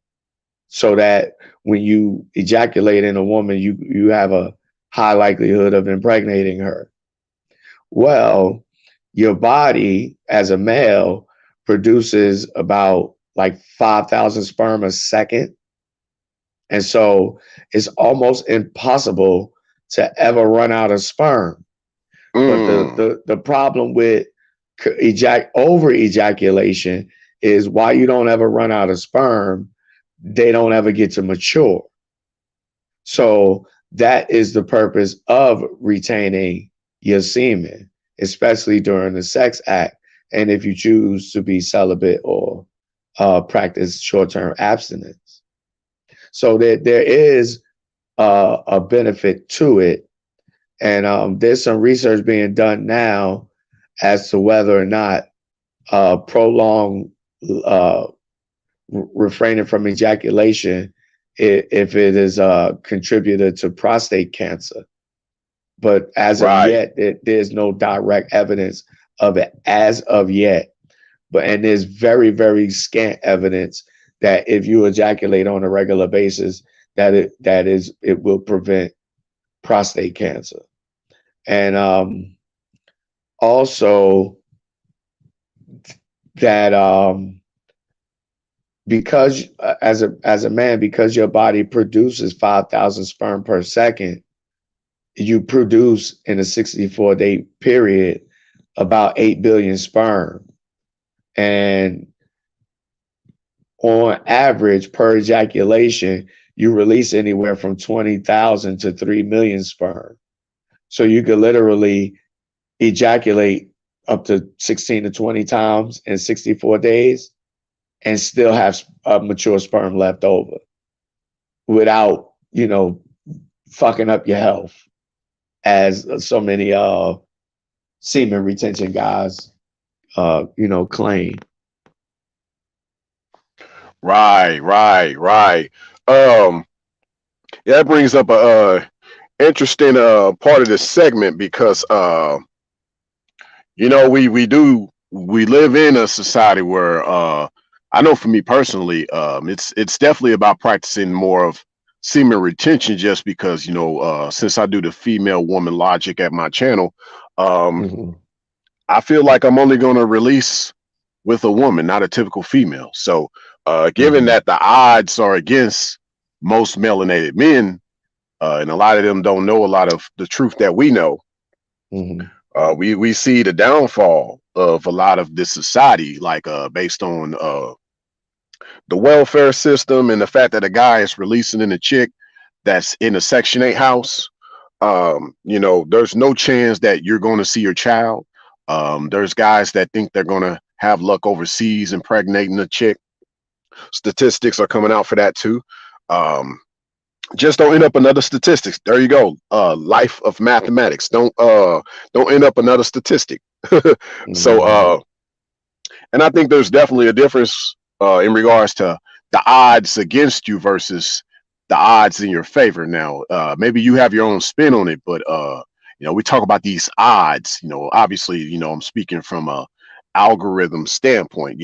so that when you ejaculate in a woman, you have a high likelihood of impregnating her. Well, your body as a male produces about like 5,000 sperm a second. And so it's almost impossible to ever run out of sperm. But Mm, the problem with over ejaculation is why you don't ever run out of sperm, they don't ever get to mature. So that is the purpose of retaining your semen, especially during the sex act. And if you choose to be celibate or practice short term abstinence. So there is a benefit to it. And there's some research being done now as to whether or not prolonged uh, refraining from ejaculation, if it is a contributor to prostate cancer. But as of right. yet, there's no direct evidence of it as of yet. And there's very, very scant evidence that if you ejaculate on a regular basis, it will prevent prostate cancer. And also that because as a man, because your body produces 5,000 sperm per second, you produce in a 64-day period about 8 billion sperm. And on average, per ejaculation, you release anywhere from 20,000 to 3 million sperm. So you could literally ejaculate up to 16 to 20 times in 64 days and still have mature sperm left over without, fucking up your health, as so many semen retention guys claim. Right, right, right. um yeah, that brings up a interesting part of this segment, because We live in a society where I know for me personally, it's definitely about practicing more of semen retention just because, since I do the female woman logic at my channel, um, Hmm. I feel like I'm only going to release with a woman, not a typical female. So, given Hmm. that the odds are against most melanated men, and a lot of them don't know a lot of the truth that we know, Hmm. we see the downfall of a lot of this society, like based on the welfare system and the fact that a guy is releasing in a chick that's in a Section 8 house. There's no chance that you're going to see your child. There's guys that think they're going to have luck overseas impregnating a chick. Statistics are coming out for that too. Um, just don't end up another statistics. There you go. Life of mathematics. Don't end up another statistic. So Hmm. and I think there's definitely a difference in regards to the odds against you versus the odds in your favor. Now, maybe you have your own spin on it, but we talk about these odds. Obviously, I'm speaking from a algorithm standpoint.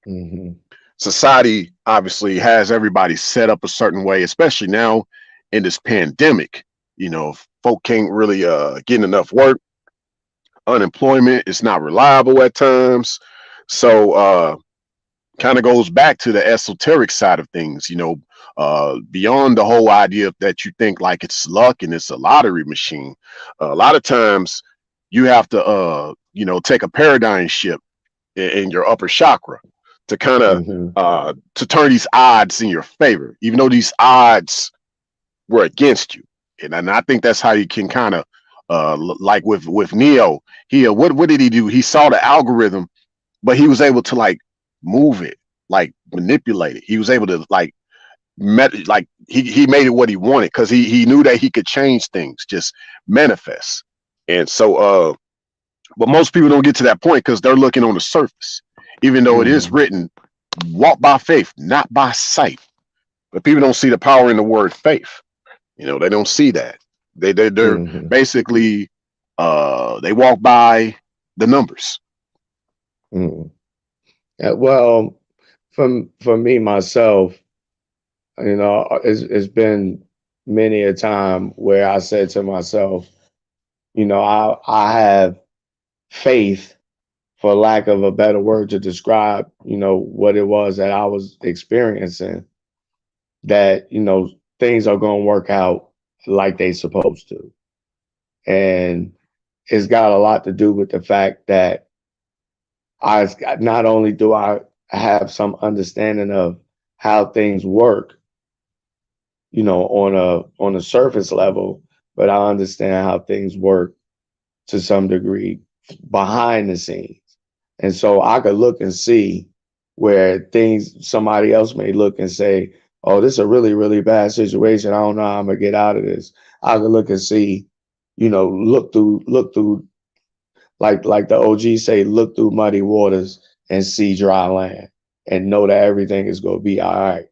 Hmm. Society obviously has everybody set up a certain way, especially now in this pandemic. Folk can't really get enough work. Unemployment is not reliable at times. So kind of goes back to the esoteric side of things, beyond the whole idea that you think like it's luck and it's a lottery machine. A lot of times you have to, take a paradigm shift in your upper chakra to kind of Hmm. to turn these odds in your favor, even though these odds were against you. And I think that's how you can kind of, like with Neo, what did he do? He saw the algorithm, but he was able to like move it, like manipulate it. He was able to like he made it what he wanted because he knew that he could change things, just manifest. And so but most people don't get to that point because they're looking on the surface, even though it is Hmm. written, walk by faith, not by sight. But people don't see the power in the word faith. They don't see that. They're Hmm. basically they walk by the numbers. Hmm. Well, for me myself, it's been many a time where I said to myself, I have faith, for lack of a better word to describe, what it was that I was experiencing, that, things are going to work out like they supposed to. And it's got a lot to do with the fact that I not only do I have some understanding of how things work, on a surface level, but I understand how things work to some degree behind the scenes. And so I could look and see where things somebody else may look and say, "Oh, this is a really, really bad situation. I don't know how I'm gonna get out of this." I could look and see, look through, like the OG say, look through muddy waters and see dry land, and know that everything is gonna be all right.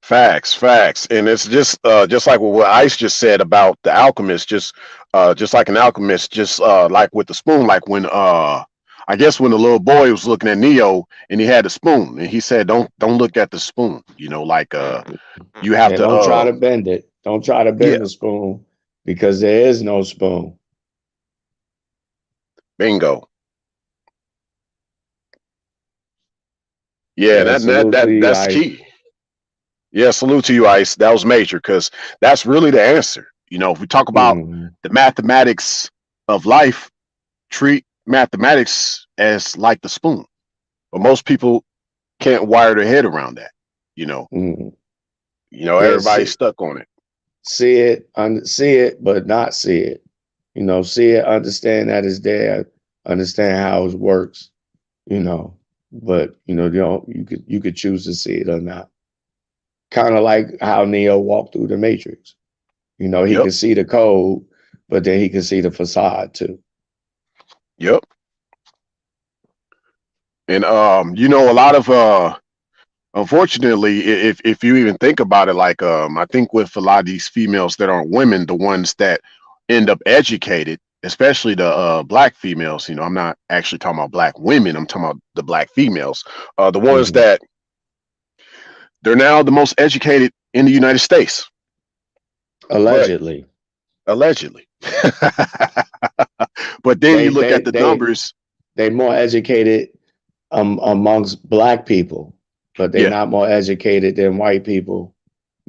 Facts, and it's just like what Ice just said about the alchemist, just like an alchemist, just like with the spoon, like when I guess when the little boy was looking at Neo and he had the spoon and he said, don't look at the spoon, like you have Yeah, to don't try to bend it. Don't try to yeah, bend the spoon because there is no spoon. bingo. Yeah, Yeah, that salute to that you, that's Ice. key. Yeah, salute to you, Ice. That was major because that's really the answer. If we talk about Mm, the mathematics of life, treat mathematics as like the spoon. But most people can't wire their head around that. You know, mm. Yeah, everybody's stuck on it. see it, but not see it. See it, understand that it's there, understand how it works. You know, but you could choose to see it or not. Kind of like how Neo walked through the Matrix. He Yep, could see the code, but then he could see the facade too. yep. And a lot of unfortunately, if you even think about it, like I think with a lot of these females that aren't women, the ones that end up educated, especially the black females. I'm not actually talking about black women. I'm talking about the black females, the ones Hmm. that they're now the most educated in the United States, but Allegedly, allegedly. But then they you look they at the they numbers. they more educated amongst black people, but they're Yeah, not more educated than white people,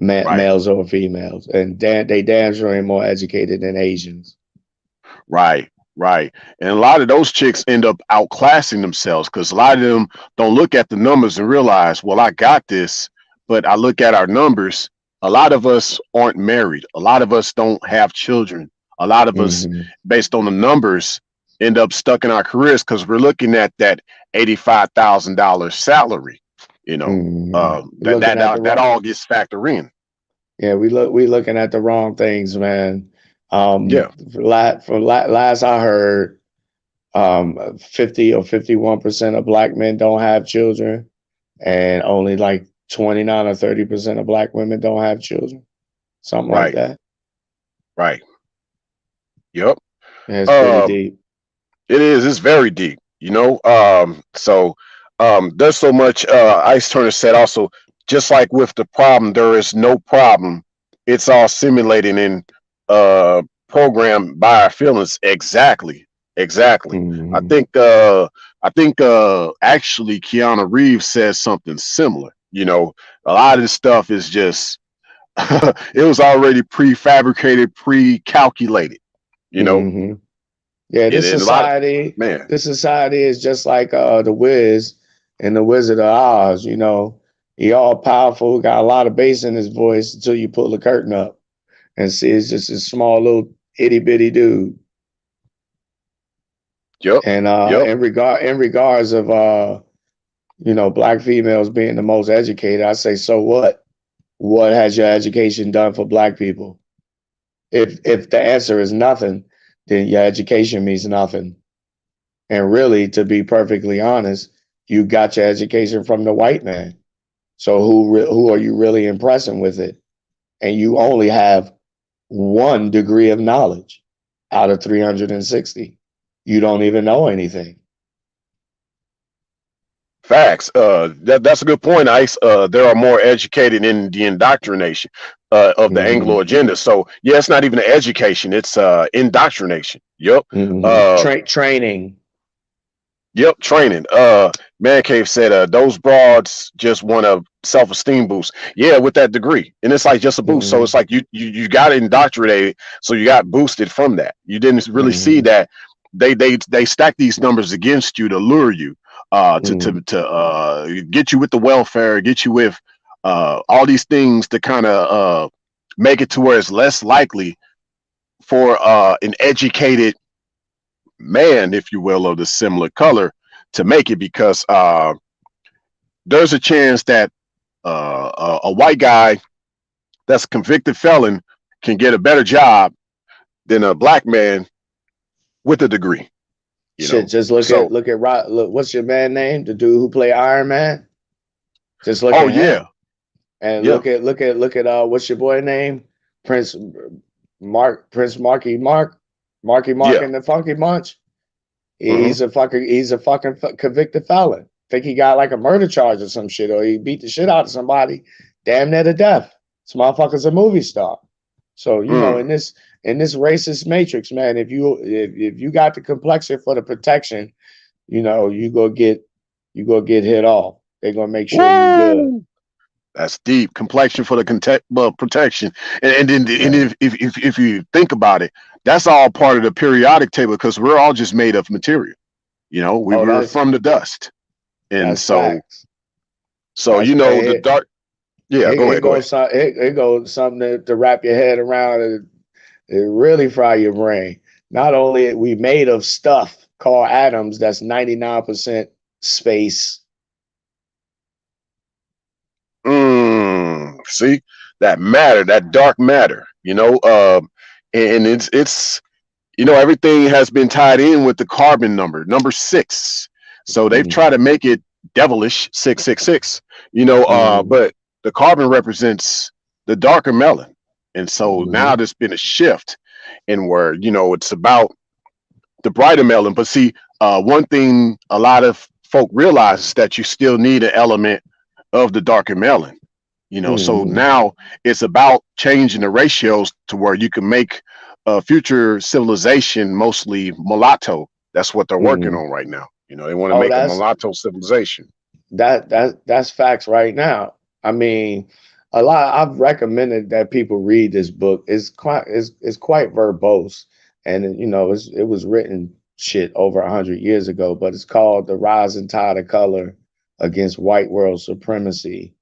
right. males or females, and they damn sure ain't more educated than Asians. Right, right. And a lot of those chicks end up outclassing themselves because a lot of them don't look at the numbers and realize, well, I got this, but I look at our numbers. A lot of us aren't married. A lot of us don't have children. A lot of us, Hmm. based on the numbers, end up stuck in our careers because we're looking at that $85,000 salary. You know, Hmm. that Looking at the that wrong, all gets factored in. yeah, we looking at the wrong things, man. Yeah, Last I heard, 50 or 51% of black men don't have children, and only like 29 or 30% of black women don't have children, something like right, that. right. Yep. Yeah, it's pretty Um, deep. It is. It's very deep. There's so much. Ice Turner said also, just like with the problem, there is no problem. It's all simulated and programmed by our feelings. Exactly. Exactly. I Hmm. think. Actually, Keanu Reeves says something similar. A lot of this stuff is just. It was already prefabricated, pre-calculated. You know, Hmm. Yeah, and a lot of man. this society is just like the Wiz and the Wizard of Oz. He all powerful, got a lot of bass in his voice until you pull the curtain up and see it's just a small little itty bitty dude. Yep. And Yep. in regards of black females being the most educated, I say, so what? What has your education done for black people? If the answer is nothing, then your education means nothing. And really, to be perfectly honest, you got your education from the white man. So who are you really impressing with it? And you only have one degree of knowledge out of 360. You don't even know anything. Facts. That's a good point, Ice. There are more educated in the indoctrination of the Hmm. Anglo agenda. So yeah, it's not even an education; it's indoctrination. Yep. Hmm. Uh, Training. yep. Training. Man Cave said those broads just want a self-esteem boost. Yeah, with that degree, and it's like just a boost. So Hmm. it's like you got indoctrinated, so you got boosted from that. You didn't really see Hmm. that they stack these numbers against you to lure you Hmm. to get you with the welfare, get you with all these things to kind of make it to where it's less likely for an educated man, if you will, of the similar color to make it because there's a chance that a white guy that's a convicted felon can get a better job than a black man with a degree. Shit, just So look, what's your man name? The dude who play Iron Man? Just look oh at yeah, him. And yeah, look at what's your boy name? Prince Prince Marky Mark yeah, and the Funky Bunch. hmm, He's a fucking convicted felon. Think he got like a murder charge or some shit, or he beat the shit out of somebody, damn near to death. This motherfucker's a movie star. So mm. in this racist matrix, man, if you got the complexion for the protection, you go get hit off. They're gonna make sure you good. Woo! That's deep. Complexion for the protection, and Yeah. if you think about it, that's all part of the periodic table because we're all just made of material. We Oh, were from the dust, and that's facts. so That's the it. dark. Yeah, go ahead, go ahead. It goes something to wrap your head around. It really fry your brain. Not only are we made of stuff called atoms that's 99% space. See that matter, that dark matter. And it's everything has been tied in with the carbon number 6. So they've tried Mm-hmm. to make it devilish 666. Mm-hmm. But the carbon represents the darker melon, and so Mm-hmm. now there's been a shift in where it's about the brighter melanin. But see, one thing a lot of folk realize is that you still need an element of the darker melanin. So Hmm. now it's about changing the ratios to where you can make future civilization mostly mulatto. That's what they're working Hmm. on right now. They want to Oh, make a mulatto civilization. that's facts right now. I mean, a lot. I've recommended that people read this book. It's quite verbose, and it was written shit over 100 years ago. But it's called "The Rising Tide of Color Against White World Supremacy,"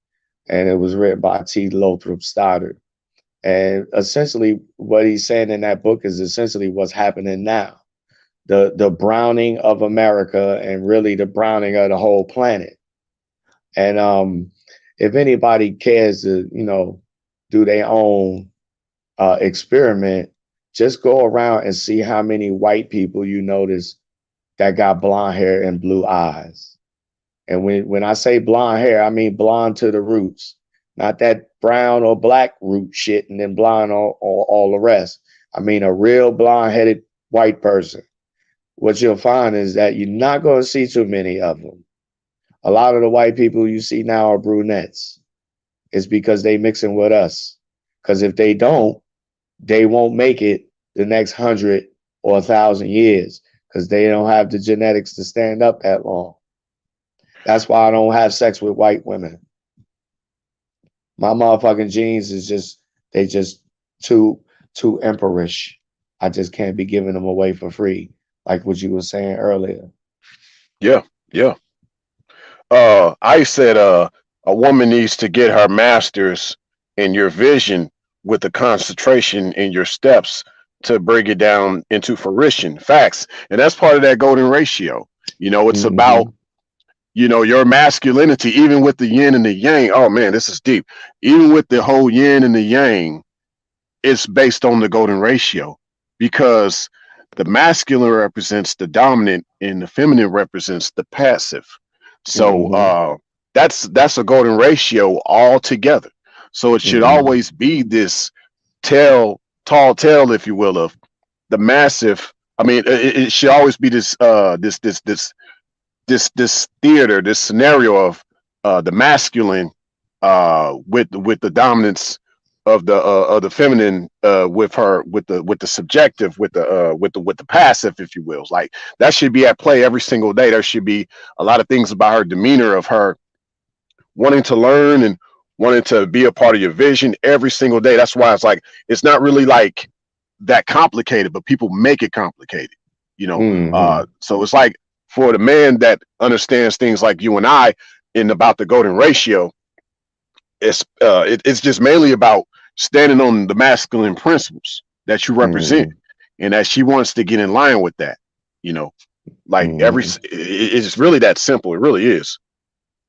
and it was written by T. Lothrop Stoddard. And essentially, what he's saying in that book is essentially what's happening now. The browning of America and really the browning of the whole planet. And if anybody cares to, do their own experiment, just go around and see how many white people you notice that got blonde hair and blue eyes. And when I say blonde hair, I mean blonde to the roots, not that brown or black root shit and then blonde all the rest. I mean a real blonde headed white person. What you'll find is that you're not going to see too many of them. A lot of the white people you see now are brunettes. It's because they mixing with us. Because if they don't, they won't make it the next 100 or 1,000 years because they don't have the genetics to stand up that long. That's why I don't have sex with white women. My motherfucking genes is just they just too too emperorish. I just can't be giving them away for free, like what you were saying earlier. Yeah, yeah. I said a woman needs to get her master's in your vision with the concentration in your steps to bring it down into fruition. Facts. And that's part of that golden ratio. It's about, Hmm. your masculinity, even with the yin and the yang. Oh man, this is deep. Even with the whole yin and the yang, it's based on the golden ratio because the masculine represents the dominant and the feminine represents the passive. So Hmm. that's a golden ratio altogether. So it should Hmm. always be this tall tale, if you will, of the massive. I mean, it should always be this theater, this scenario of the masculine with the dominance of the feminine with her with the subjective with the passive, if you will. Like that should be at play every single day. There should be a lot of things about her demeanor of her wanting to learn and wanting to be a part of your vision every single day. That's why it's like it's not really like that complicated, but people make it complicated, you know. Hmm. So it's like for the man that understands things like you and I in about the golden ratio, it's just mainly about standing on the masculine principles that you represent, Hmm. and that she wants to get in line with that. You know, like Hmm. it's really that simple. It really is.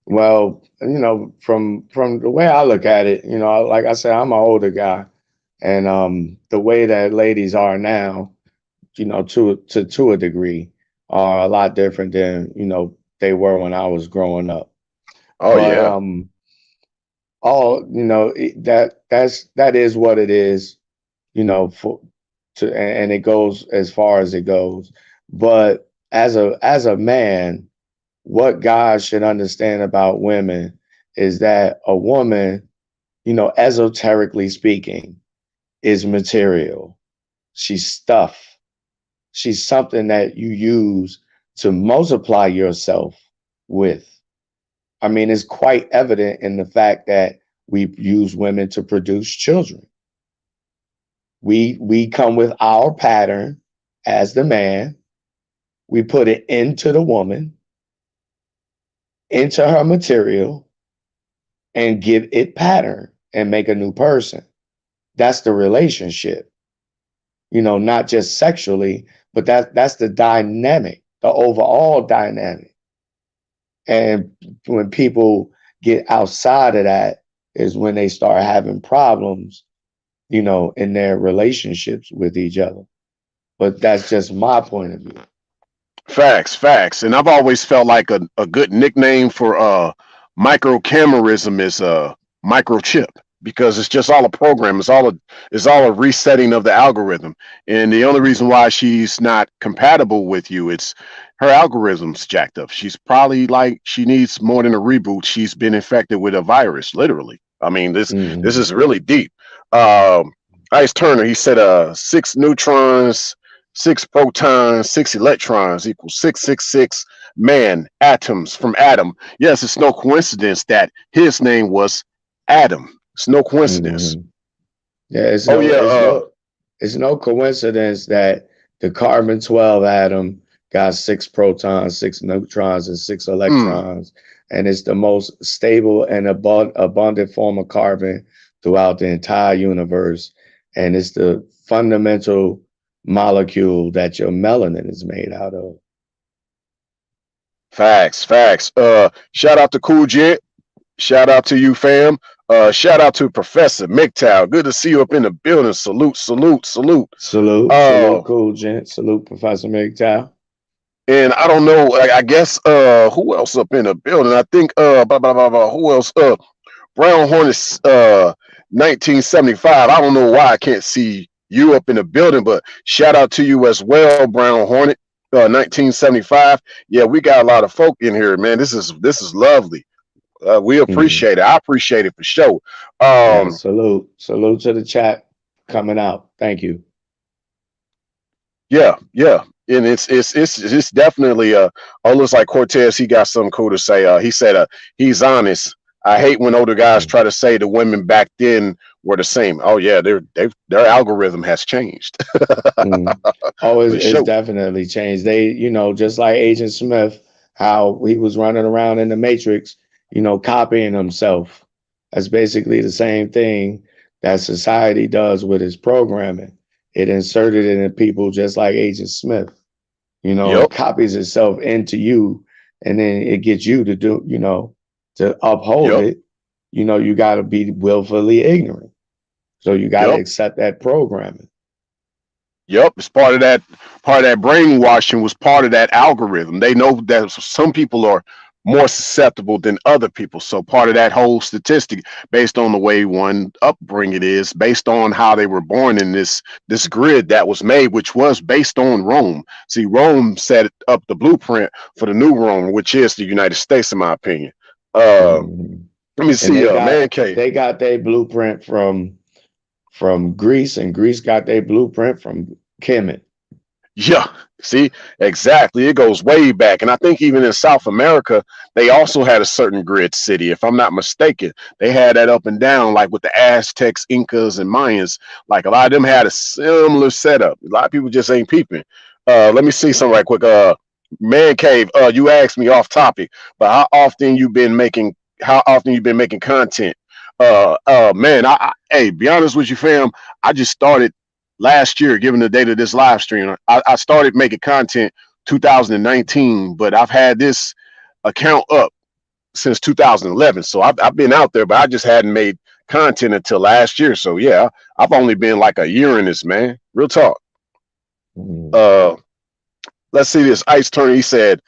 Well, from the way I look at it, like I said, I'm an older guy, and the way that ladies are now, to a degree, are a lot different than they were when I was growing up. Oh But yeah, all that is what it is, for and it goes as far as it goes. But as a man, what guys should understand about women is that a woman, esoterically speaking, is material. She's stuff. She's something that you use to multiply yourself with. I mean, it's quite evident in the fact that we use women to produce children. We come with our pattern as the man. We put it into the woman, into her material, and give it pattern and make a new person. That's the relationship. Not just sexually, but that's the dynamic, the overall dynamic. And when people get outside of that is when they start having problems, in their relationships with each other. But that's just my point of view. facts, facts. And I've always felt like a good nickname for microcamerism is microchip. because it's just all a program. It's all a resetting of the algorithm. And the only reason why she's not compatible with you, it's her algorithm's jacked up. She's probably like she needs more than a reboot. She's been infected with a virus, literally. I mean, this Mm-hmm. is really deep. Ice Turner, he said 6 neutrons, 6 protons, 6 electrons equals 666 man atoms from Adam. Yes, it's no coincidence that his name was Adam. It's no coincidence. Mm-hmm. Yeah, Oh yeah, it's no coincidence that the carbon 12 atom got 6 protons, 6 neutrons, and six mm, electrons, and it's the most stable and abundant form of carbon throughout the entire universe. And it's the fundamental molecule that your melanin is made out of. facts, facts. Shout out to Cool Jet. Shout out to you, fam. Shout out to Professor MGTOW. Good to see you up in the building. Salute, salute, salute. Salute, Uh, salute, cool gent. Salute, Professor McTow. and I don't know. I guess who else up in the building? I think blah, blah, blah, blah, who else? Brown Hornets 1975. I don't know why I can't see you up in the building, but shout out to you as well, Brown Hornet 1975. Yeah, we got a lot of folk in here, man. This is lovely. We Mm. appreciate it. I appreciate it for sure. Yeah, Um, salute. Salute to the chat coming out. Thank you. yeah, yeah. And it's definitely oh, looks like Cortez, he got something cool to say. He said he's honest. I hate when older guys Mm. try to say the women back then were the same. Oh yeah, their algorithm has changed. Mm. Oh, For it's sure. definitely changed. They, just like Agent Smith, how he was running around in the Matrix, copying himself. That's basically the same thing that society does with its programming. It inserted it in people just like Agent Smith. It Yep, copies itself into you, and then it gets you to do, to uphold yep, it. You got to be willfully ignorant. So you got to yep. accept that programming. Yep, it's part of that brainwashing was part of that algorithm. They know that some people are more susceptible than other people. So part of that whole statistic, based on the way one upbringing is, based on how they were born in this grid that was made, which was based on Rome. See, Rome set up the blueprint for the new Rome, which is the United States, in my opinion. Uh, Mhm. Let me And see, man cave. they got their blueprint from Greece, and Greece got their blueprint from Kemet. Yeah, see, exactly. It goes way back. And I think even in South America, they also had a certain grid city, if I'm not mistaken. They had that up and down, like with the Aztecs, Incas, and Mayans. Like a lot of them had a similar setup. A lot of people just ain't peeping. Let me see something right quick. Man Cave, you asked me off topic, but how often you been making content? Man, hey, be honest with you, fam. I just started last year, given the date of this live stream. I started making content 2019, but I've had this account up since 2011. So I've been out there, but I just hadn't made content until last year. So yeah, I've only been like a year in this, man. Real talk. Mm. Uh, let's see this. Ice Turner, he said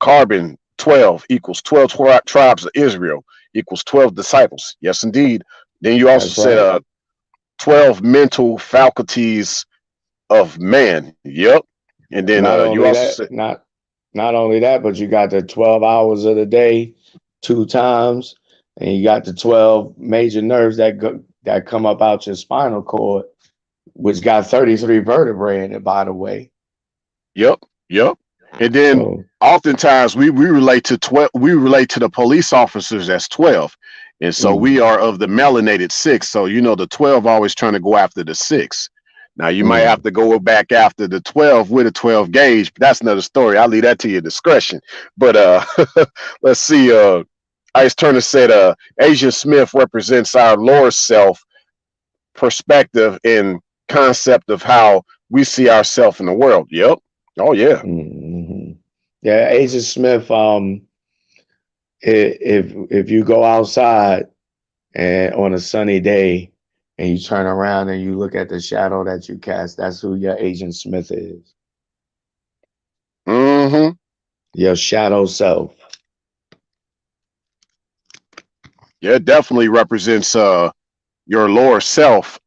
carbon 12 equals 12 tribes of Israel equals 12 disciples. Yes, indeed. Then you also That's said right. 12 mental faculties of man. Yep. And then Not you only also that, said, not only that, but you got the 12 hours of the day 2 times, and you got the 12 major nerves that come up out your spinal cord, which got 33 vertebrae in it, by the way. yep, yep. And then So, oftentimes we relate to 12, we relate to the police officers as 12. And so we mm, are of the melanated six. So the 12 always trying to go after the six. Now you might have mm, to go back after the 12 with a 12 gauge, but that's another story. I'll leave that to your discretion. But let's see, Ice Turner said Asia Smith represents our lower self perspective and concept of how we see ourselves in the world. Yep. Oh yeah. mm. Yeah, Agent Smith. If you go outside and on a sunny day and you turn around and you look at the shadow that you cast, that's who your Agent Smith is. Mm-hmm. Your shadow self. Yeah, it definitely represents your lower self.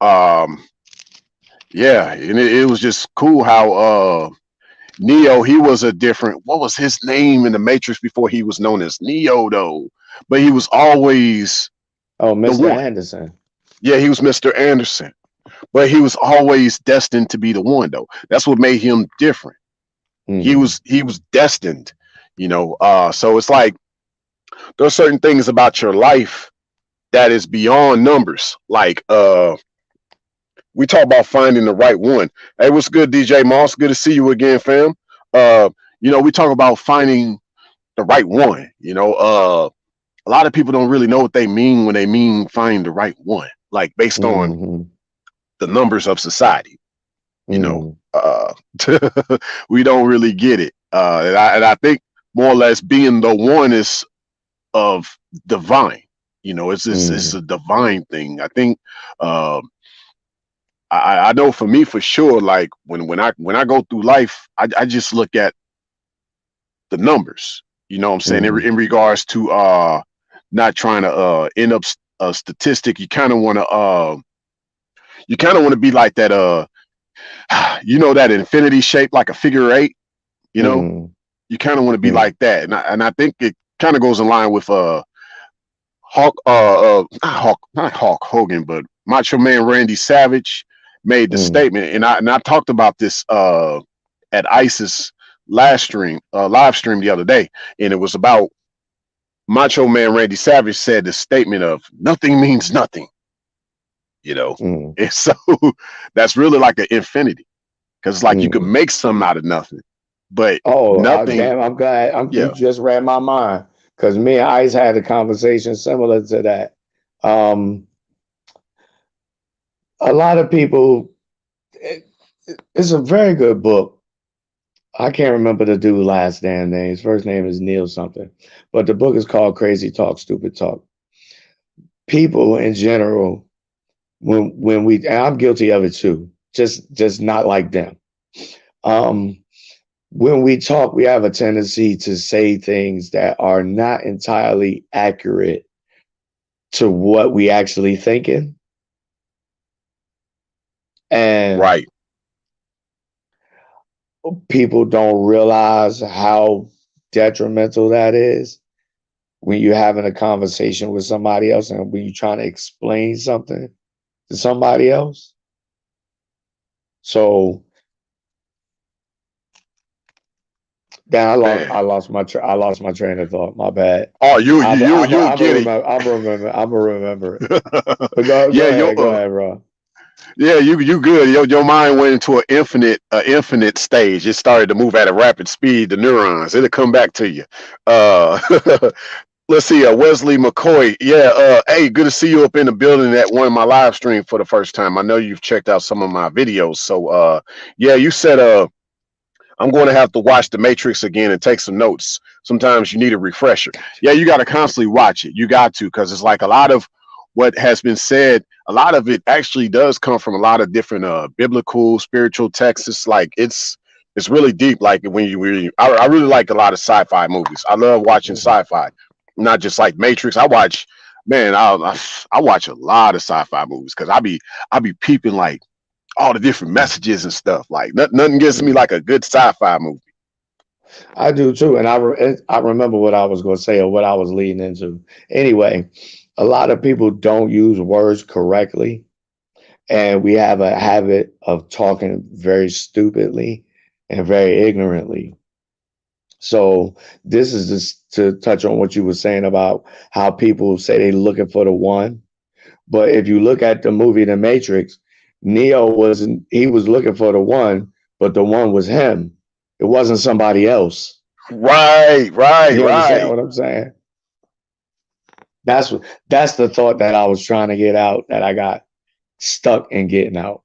Yeah, and it was just cool how Neo, he was a different, what was his name in the Matrix before he was known as Neo though? But he was always Oh, the Mr. one. Anderson. Yeah, he was Mr. Anderson. But he was always destined to be the one though. That's what made him different. Mm, He was destined, you know. So it's like there are certain things about your life that is beyond numbers. Like we talk about finding the right one. Hey, what's good, DJ Moss? Good to see you again, fam. Uh, we talk about finding the right one. A lot of people don't really know what they mean when they mean find the right one, like based on mm, the numbers of society. You know, mm, uh, we don't really get it. And I think more or less being the one is of divine. It's mm, a divine thing. I think I know for me for sure. Like when I go through life, I just look at the numbers. You know what I'm saying mm, in regards to not trying to end up a statistic. You kind of want to be like that. That infinity shape, like a figure eight. You know, mm, you kind of want to be mm, like that, and I think it kind of goes in line with not Hulk Hogan, but Macho Man Randy Savage made the mm, statement, and I talked about this at ISIS live stream the other day, and it was about Macho Man Randy Savage said the statement of nothing means nothing, you know, mm, and so that's really like an infinity because it's like you can mm. make something out of nothing, but Oh, nothing, damn! I'm glad you yeah, just read my mind because me and Ice had a conversation similar to that. Um, a lot of people. It, it's a very good book. I can't remember the dude's last damn name. His first name is Neil something, but the book is called Crazy Talk, Stupid Talk. People in general, when we, and I'm guilty of it too, just not like them. Um, when we talk, we have a tendency to say things that are not entirely accurate to what we actually thinking, and right, people don't realize how detrimental that is when you're having a conversation with somebody else and when you're trying to explain something to somebody else. So then man. I lost my train of thought. My bad. Oh, you'll get it. I'm gonna remember it. But Yeah, go ahead, bro. yeah, you good. Your mind went into an infinite stage. It started to move at a rapid speed. The neurons, it'll come back to you. Uh, let's see. Wesley McCoy. Yeah. Hey, good to see you up in the building at one of my live stream for the first time. I know you've checked out some of my videos. So, yeah, you said I'm going to have to watch The Matrix again and take some notes. Sometimes you need a refresher. Yeah, you got to constantly watch it. You got to, because it's like a lot of what has been said, a lot of it actually does come from a lot of different biblical, spiritual texts. It's like it's really deep. Like when you really, I really like a lot of sci-fi movies. I love watching Mhm. sci-fi, not just like Matrix. Man, I watch a lot of sci-fi movies because I be peeping like all the different messages and stuff. Like nothing gets me Mhm. like a good sci-fi movie. I do too, and I remember what I was going to say or what I was leading into. Anyway, a lot of people don't use words correctly, and we have a habit of talking very stupidly and very ignorantly. So this is just to touch on what you were saying about how people say they're looking for the one. But if you look at the movie The Matrix, Neo was looking for the one, but the one was him. It wasn't somebody else. Right, right, You understand right. what I'm saying? That's that's the thought that I was trying to get out that I got stuck in getting out.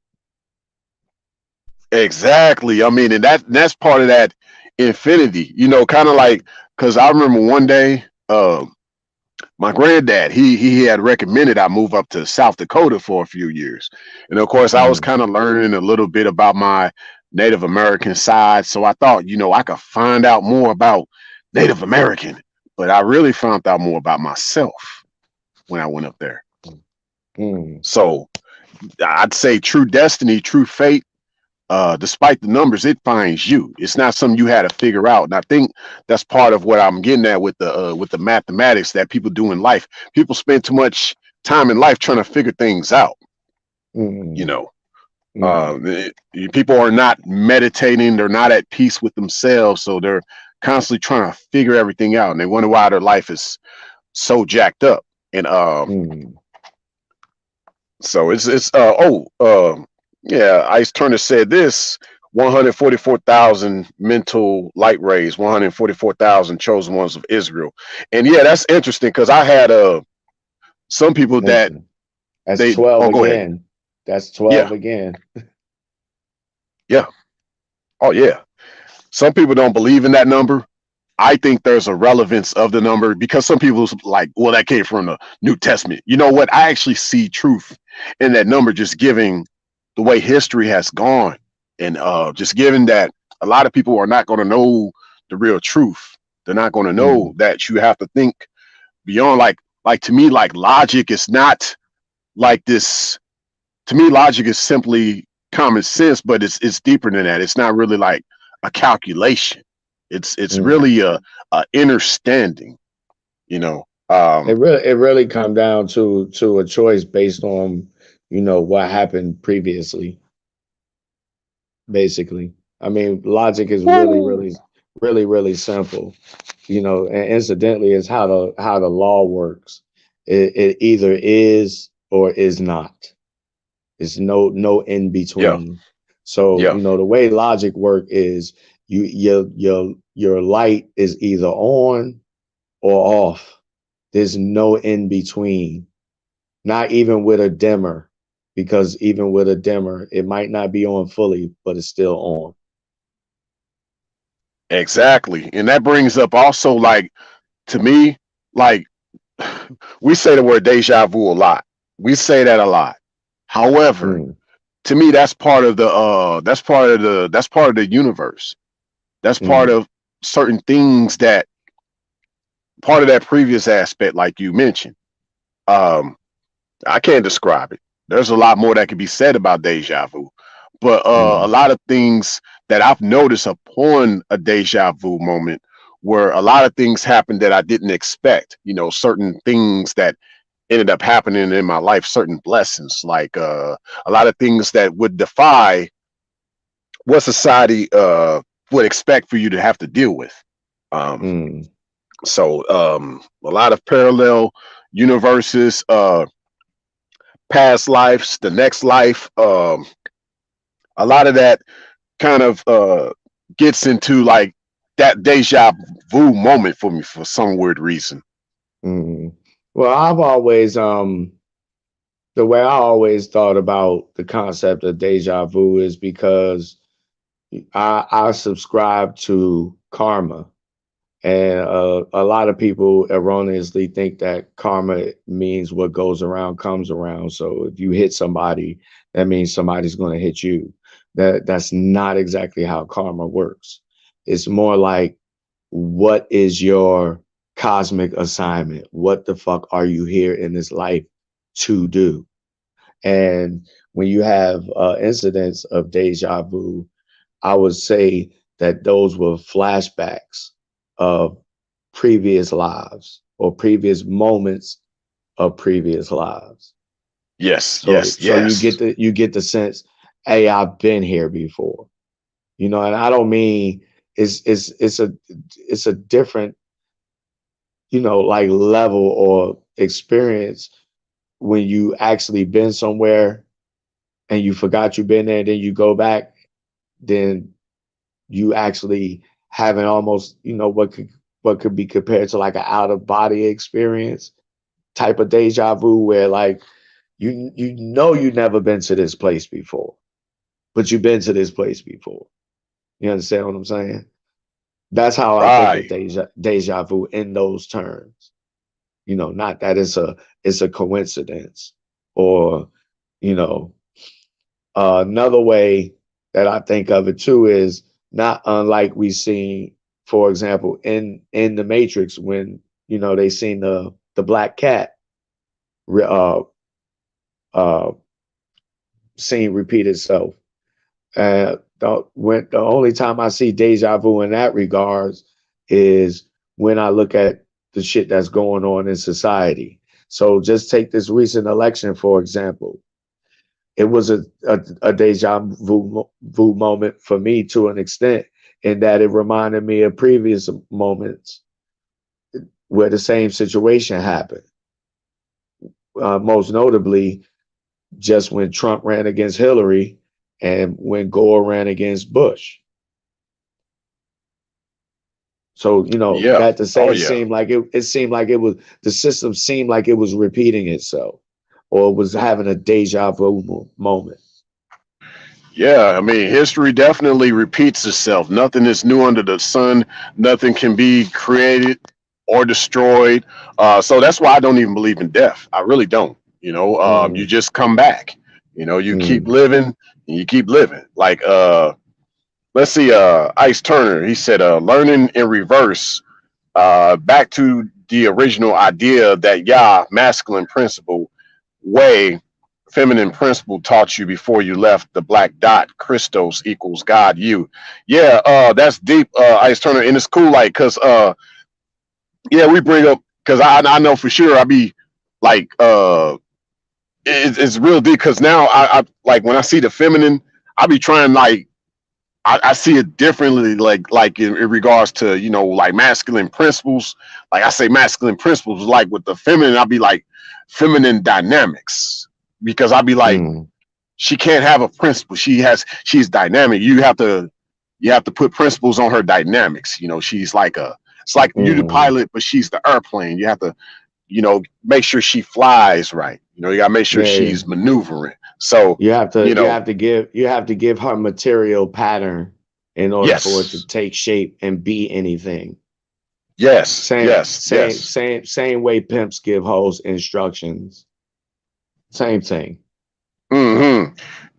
Exactly. I mean, and that's part of that infinity. Kind of like because I remember one day, my granddad he had recommended I move up to South Dakota for a few years, and of course I was Mm, kind of learning a little bit about my Native American side. So I thought, I could find out more about Native American, but I really found out more about myself when I went up there. Mm, So I'd say true destiny, true fate, despite the numbers, it finds you. It's not something you had to figure out. And I think that's part of what I'm getting at with the mathematics that people do in life. People spend too much time in life trying to figure things out. You mm, know, mm, people are not meditating. They're not at peace with themselves, so they're constantly trying to figure everything out, and they wonder why their life is so jacked up. And mm. so it's yeah, Ice Turner said this: 144,000 mental light rays, 144,000 chosen ones of Israel. And yeah, that's interesting because I had some people that Listen, that's they 12 oh go ahead. again. That's Yeah, 12 again. yeah. Oh yeah. Some people don't believe in that number. I think there's a relevance of the number because some people's like, well, that came from the New Testament. You know what? I actually see truth in that number, just giving the way history has gone, and just given that a lot of people are not going to know the real truth. They're not going to know Mm, that you have to think beyond like to me, like logic is not like this. To me, logic is simply common sense, but it's deeper than that. It's not really like a calculation. It's mm. really a understanding, you know. It really come down to a choice based on, what happened previously, basically. I mean, logic is really simple. And incidentally, it's how the law works. It either is or is not. It's no in Yeah, between. So, yeah, the way logic work is your light is either on or off. There's no in between. Not even with a dimmer, because even with a dimmer, it might not be on fully, but it's still on. exactly. And that brings up also like to me, like we say the word deja vu a lot. We say that a lot. However, Mm, to me, that's part of the universe. That's part mm, of certain things that part of that previous aspect, like you mentioned. Um, I can't describe it. There's a lot more that could be said about deja vu, but a mm, lot of things that I've noticed upon a deja vu moment where a lot of things happened that I didn't expect. You know, certain things that ended up happening in my life, certain blessings, like a lot of things that would defy what society would expect for you to have to deal with. Um, mm. a lot of parallel universes, past lives, the next life. A lot of that kind of gets into like that deja vu moment for me for some weird reason. Mm. Well, the way I always thought about the concept of deja vu is because I subscribe to karma. And a lot of people erroneously think that karma means what goes around comes around. So if you hit somebody, that means somebody's going to hit you. That's not exactly how karma works. It's more like, what is your cosmic assignment? What the fuck are you here in this life to do? And when you have incidents of deja vu, I would say that those were flashbacks of previous lives or previous moments of previous lives. Yes, So yes, so you yes. get the sense, hey, I've been here before. And I don't mean it's a different, like level or experience when you actually been somewhere and you forgot you've been there, then you go back, then you actually having almost, what could be compared to like an out of body experience type of deja vu, where like you never been to this place before, but you've been to this place before. You understand what I'm saying? That's how I think of Right. deja vu in those terms. Not that it's a coincidence, or you know another way that I think of it too is not unlike we see, for example, in the Matrix, when they seen the black cat, uh, uh, scene repeat itself. The only time I see deja vu in that regards is when I look at the shit that's going on in society. So just take this recent election, for example. It was a deja vu moment for me to an extent, in that it reminded me of previous moments where the same situation happened. Most notably, just when Trump ran against Hillary and when Gore ran against Bush. So, Yeah. that to Oh say, it yeah. seemed like it seemed like it was, the system seemed like it was repeating itself, or was having a deja vu moment. Yeah, I mean, history definitely repeats itself. Nothing is new under the sun. Nothing can be created or destroyed. So that's why I don't even believe in death. I really don't. You Mm, just come back. You keep mm, living and you keep living. Like, let's see, Ice Turner. He said, learning in reverse. Back to the original idea that masculine principle, way feminine principle taught you before you left the black dot. Christos equals God. You. Yeah, that's deep, Ice Turner, and it's cool. Like, cause yeah, we bring up, cause I know for sure I be like it's real deep. Cause now I like when I see the feminine, I be trying like I see it differently, like in regards to like masculine principles. Like I say, masculine principles. Like with the feminine, I'll be like feminine dynamics because I'll be like, mm, she can't have a principle. She's dynamic. You have to put principles on her dynamics. She's like it's like you the mm. pilot, but she's the airplane. You have to make sure she flies right. You got to make sure Yeah, she's maneuvering. So you have to you you know, have to give you have to give her material pattern in order for it to yes, take shape and be anything. yes, Same yes, same yes. same same way pimps give hoes instructions. Same thing.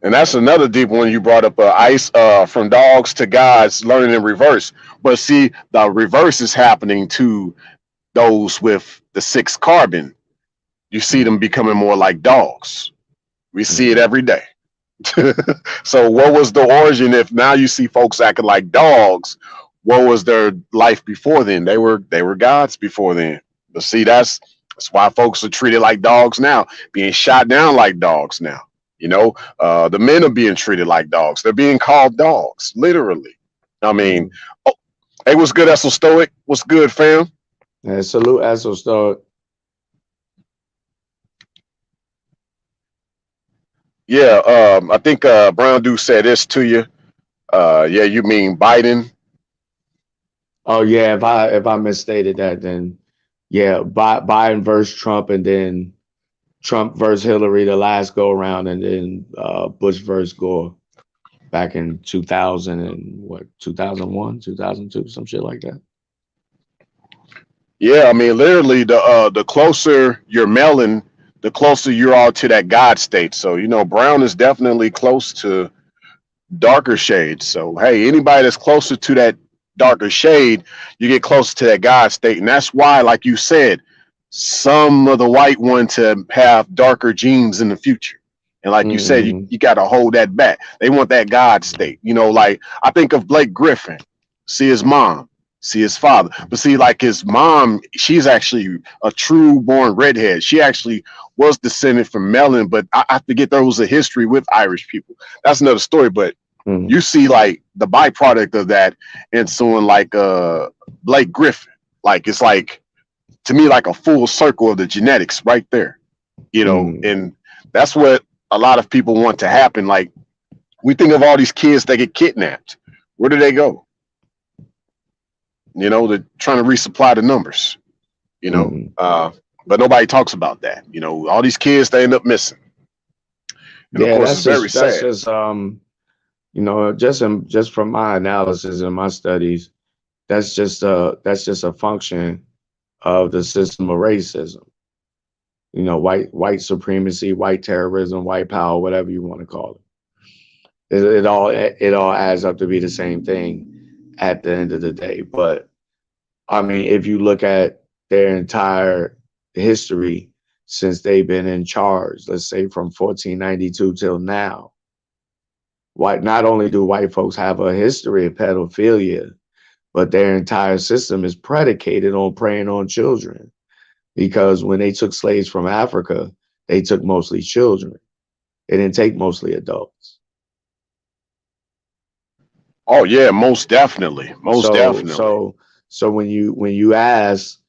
And that's another deep one you brought up. Ice, from dogs to gods, learning in reverse. But see, the reverse is happening to those with the sixth carbon. You see them Mm, becoming more like dogs. We see it mm, every day. So, what was the origin? If now you see folks acting like dogs, what was their life before then? They were gods before then. But see, that's why folks are treated like dogs now, being shot down like dogs now. The men are being treated like dogs. They're being called dogs, literally. I mean, mm. oh, hey, what's good, Esso Stoic? What's good, fam? And salute Esso Star. Yeah, I think Brown Dude said this to you. Yeah, you mean Biden? Oh yeah, if I misstated that, then yeah, Biden versus Trump, and then Trump versus Hillary the last go around, and then Bush versus Gore back in 2000 and what, 2001, 2002, some shit like that. Yeah, I mean, literally, the closer you're melon, the closer you are to that God state. So brown is definitely close to darker shades. So hey, anybody that's closer to that darker shade, you get closer to that God state, and that's why, like you said, some of the white want to have darker genes in the future. And like you said, you, Mm-hmm. you got to hold that back. They want that God state. Like I think of Blake Griffin, see his mom, see his father. But see, like his mom, she's actually a true born redhead. She actually was descended from Melon, but I forget there was a history with Irish people. That's another story. But Mm-hmm. you see like the byproduct of that in someone like Blake Griffin. Like it's like, to me, like a full circle of the genetics right there. Mm-hmm. And that's what a lot of people want to happen. Like we think of all these kids that get kidnapped. Where do they go? They're trying to resupply the numbers, you know. Mm-hmm. Uh, but nobody talks about that. All these kids they end up missing. And of Yeah, course it's very that's sad. just just from my analysis and my studies, that's just a function of the system of racism. White supremacy, white terrorism, white power, whatever you want to call it. It all adds up to be the same thing at the end of the day. But I mean, if you look at their entire history since they've been in charge, let's say from 1492 till now. Not only do white folks have a history of pedophilia, but their entire system is predicated on preying on children. Because when they took slaves from Africa, they took mostly children. They didn't take mostly adults. Oh yeah, most definitely, most So definitely. so so when you ask,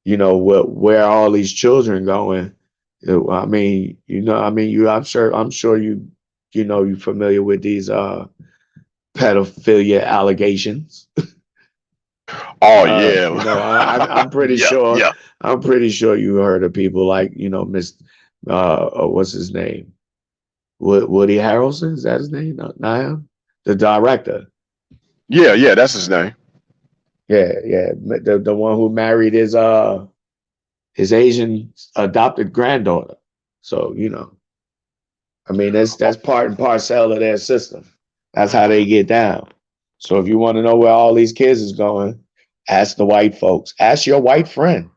where are all these children going? I mean, I'm sure you're familiar with these pedophilia allegations. Oh Uh, yeah, you know, I, I'm I'm pretty yeah, sure yeah, I'm pretty sure you heard of people like Miss what's his name, Woody Harrelson, is that his name? Not him, the director. yeah, yeah. That's his name. Yeah, yeah, the one who married his Asian adopted granddaughter. So I mean that's part and parcel of their system. That's how they get down. So if you want to know where all these kids is going, ask the white folks. Ask your white friend.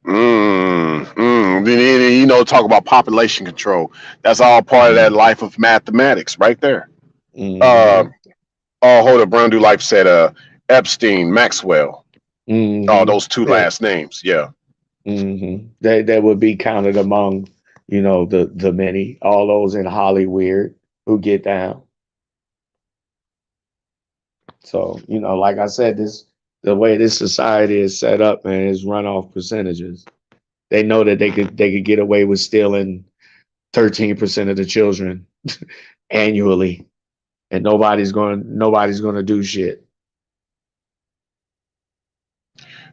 Then, talk about population control. That's all part of that Mm, life of mathematics, right there. Uh, mm-hmm, oh, hold up, Brown Do Life said, Epstein, Maxwell. Oh, mm-hmm. those two Yeah. last names. Yeah. They would be counted among, the many, all those in Hollywood who get down. So, like I said, the way this society is set up, man, is run off percentages. They know that they could get away with stealing 13% of the children annually, and nobody's going to do shit.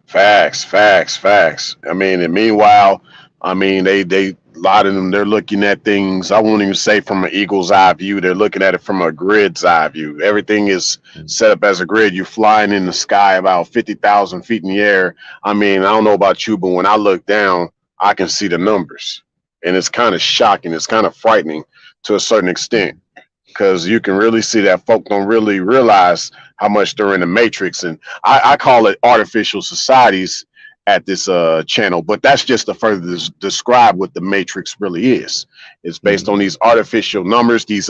Facts, facts, facts. I mean, and meanwhile, I mean, they a lot of them they're looking at things. I won't even say from an eagle's eye view. They're looking at it from a grid's eye view. Everything is set up as a grid. You're flying in the sky about 50,000 feet in the air. I mean, I don't know about you, but when I look down, I can see the numbers, and it's kind of shocking. It's kind of frightening to a certain extent because you can really see that folk don't really realize how much they're in the matrix. And I call it artificial societies at this channel, but that's just to further describe what the matrix really is. It's based on Mm-hmm. these artificial numbers, these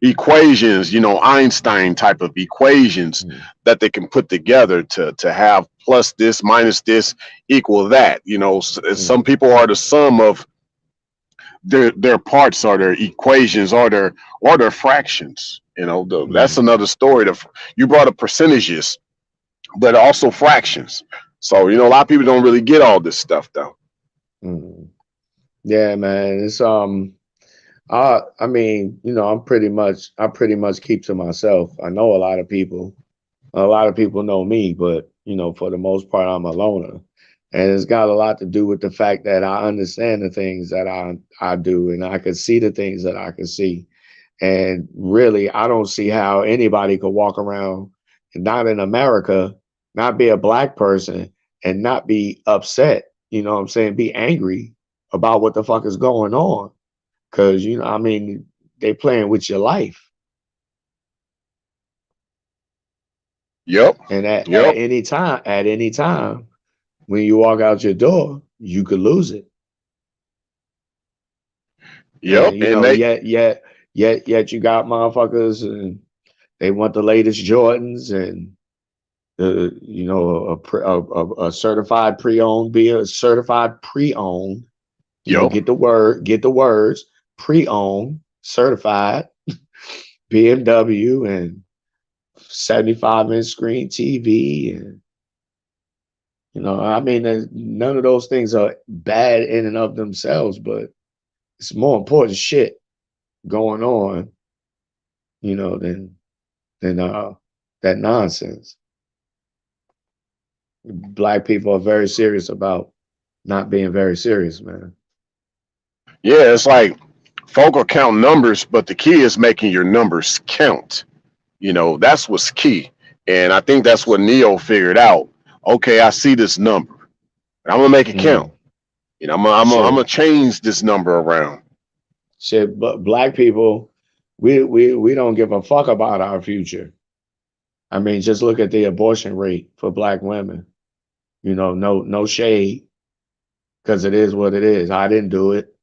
equations, Einstein type of equations that they can put together to have plus this minus this equal that. Some Mm-hmm. people are the sum of their parts, or their equations, or their fractions. That's Mm-hmm. another story. You brought up percentages, but also fractions. So a lot of people don't really get all this stuff though. Mm-hmm. Yeah, man. I mean, I pretty much keep to myself. I know a lot of people. A lot of people know me, but for the most part, I'm a loner, and it's got a lot to do with the fact that I understand the things that I do, and I can see the things that I can see. And really, I don't see how anybody could walk around, not in America, not be a black person, and not be upset. You know what I'm saying? Be angry about what the fuck is going on. Cause I mean, they playing with your life. Yep. And at, Yep. at any time, when you walk out your door, you could lose it. And Yep. And they yet you got motherfuckers and they want the latest Jordans and a certified pre-owned, be a certified pre-owned. yep. Get the words pre-owned, certified BMW and 75-inch screen TV. And I mean, none of those things are bad in and of themselves, but it's more important shit going on, than that nonsense. Black people are very serious about not being very serious, man. Yeah, it's like folk will count numbers, but the key is making your numbers count. That's what's key. And I think that's what Neo figured out. Okay, I see this number. I'm gonna make it count. Mm, I'm gonna shit, change this number around. shit. But black people, we don't give a fuck about our future. I mean, just look at the abortion rate for black women. No shade, because it is what it is. I didn't do it.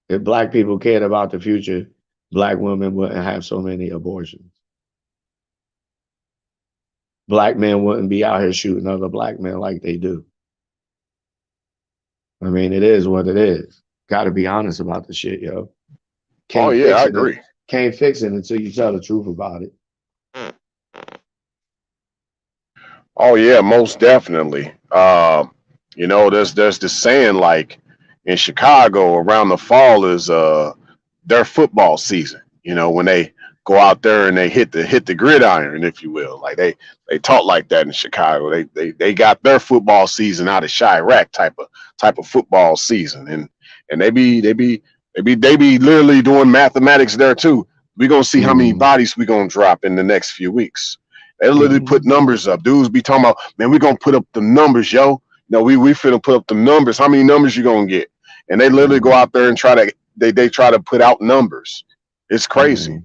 If black people cared about the future, black women wouldn't have so many abortions. Black men wouldn't be out here shooting other black men like they do. I mean, it is what it is. Got to be honest about the shit, yo. Oh Can't yeah, fix I it. agree. Can't fix it until you tell the truth about it. Oh yeah, most definitely. There's this saying like in Chicago around the fall is their football season. When they go out there and they hit the gridiron, if you will. Like they talk like that in Chicago. They got their football season out of Chirac type of football season, and they be literally doing mathematics there too. We're gonna see how many Mm-hmm. bodies we gonna drop in the next few weeks. They literally put Mm-hmm. numbers up. Dudes be talking about, man, we gonna put up the numbers, yo. No, we finna put up the numbers. How many numbers you gonna get? And they literally go Mm-hmm. out there and they try to put out numbers. It's Mm-hmm. crazy.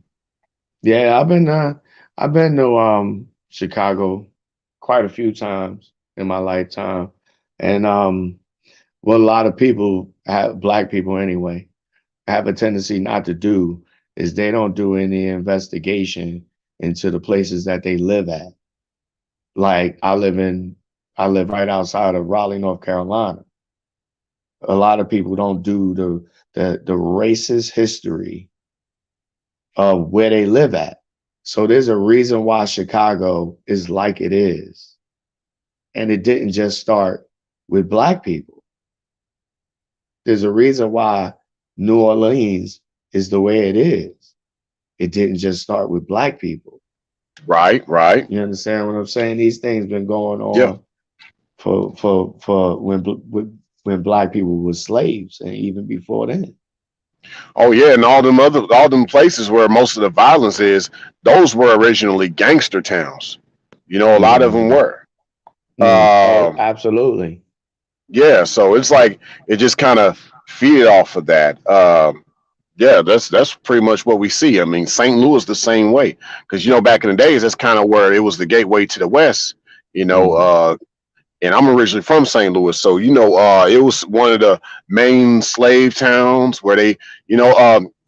Yeah, I've been to Chicago quite a few times in my lifetime. And what a lot of people have, black people anyway, have a tendency not to do is they don't do any investigation into the places that they live at. Like I live right outside of Raleigh, North Carolina. A lot of people don't do the racist history of where they live at. So there's a reason why Chicago is like it is. And it didn't just start with black people. There's a reason why New Orleans is the way it is. It didn't just start with black people. Right, right. You understand what I'm saying? These things been going Yeah. on for when black people were slaves and even before then. Oh yeah, and all them places where most of the violence is, those were originally gangster towns. A lot of them Mm-hmm. were. Oh, Um, absolutely. yeah, so it's like it just kind of feed off of that. Yeah, that's pretty much what we see. I mean, St. Louis the same way, because back in the days, that's kind of where it was the gateway to the West. You know, Mm-hmm. uh, and I'm originally from St. Louis, so it was one of the main slave towns where they,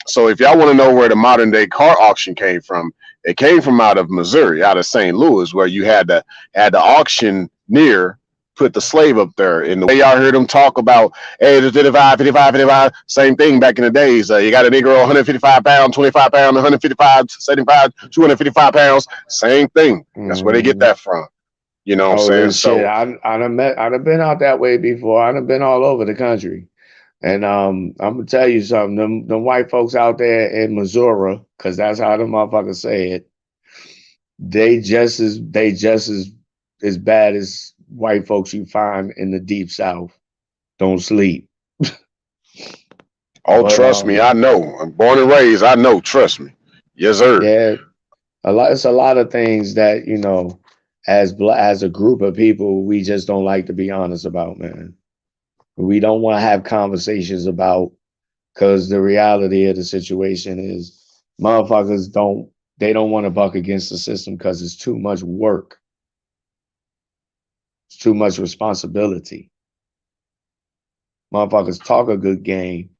so if y'all want to know where the modern day car auction came from, it came from out of Missouri, out of St. Louis, where you had the auction near. Put the slave up there. And the way y'all heard them talk about, hey, the 55, 55, 55, same thing back in the days. You got a Negro 155 pounds, 25 pounds, 155, 75, 255 pounds, same thing. That's where they get Mm-hmm. that from. You know what I'm Oh, saying? this shit. So, I'd have been out that way before. I'd have been all over the country. And I'm gonna tell you something. Them white folks out there in Missouri, because that's how the motherfuckers say it. They just as bad as white folks you find in the deep south. Don't sleep. oh, But trust me, I know. I'm born and raised. I know. Trust me. Yes, sir. yeah, it's a lot of things that as a group of people we just don't like to be honest about, man. We don't want to have conversations about, because the reality of the situation is motherfuckers don't want to buck against the system because it's too much work. It's too much responsibility. Motherfuckers talk a good game,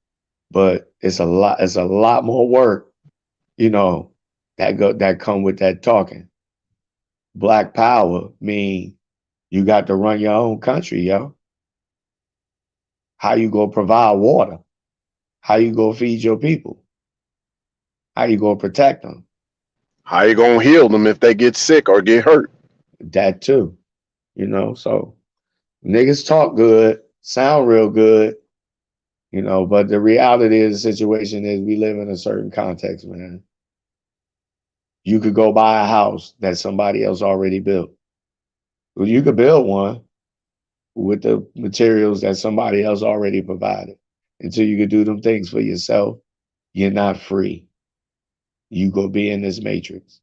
but it's a lot more work, you know, that come with that talking. Black power mean you got to run your own country, yo. How you gonna provide water? How you gonna feed your people? How you gonna protect them? How you gonna heal them if they get sick or get hurt? That too, So niggas talk good, sound real good, but the reality of the situation is we live in a certain context, man. You could go buy a house that somebody else already built. Well, you could build one with the materials that somebody else already provided. Until you could do them things for yourself, you're not free. You go be in this matrix.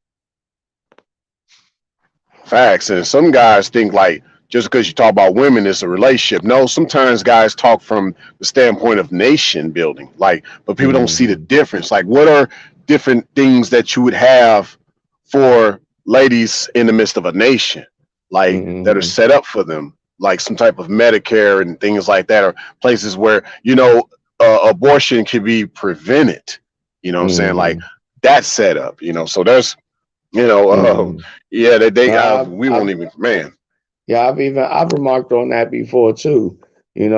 Facts. And some guys think like just because you talk about women, it's a relationship. No, sometimes guys talk from the standpoint of nation building. Like, but people don't see the Mm-hmm. difference. Like, what are different things that you would have for ladies in the midst of a nation? like that are Mm-hmm. set up for them, like some type of Medicare and things like that, or places where abortion can be prevented. You know what I'm saying? Like Mm-hmm. that setup. So there's you know Mm-hmm. yeah, I've, we won't I've, even, man. yeah, I've remarked on that before too. And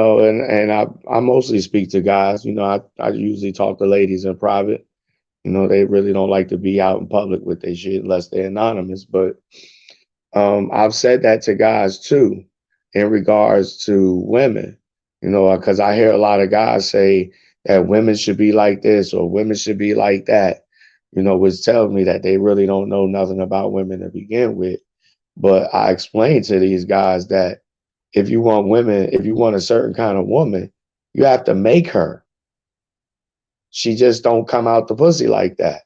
I mostly speak to guys. I usually talk to ladies in private. They really don't like to be out in public with their shit unless they're anonymous. But I've said that to guys too, in regards to women. Because I hear a lot of guys say that women should be like this or women should be like that. Which tells me that they really don't know nothing about women to begin with. But I explain to these guys that if you want a certain kind of woman, you have to make her. She just don't come out the pussy like that.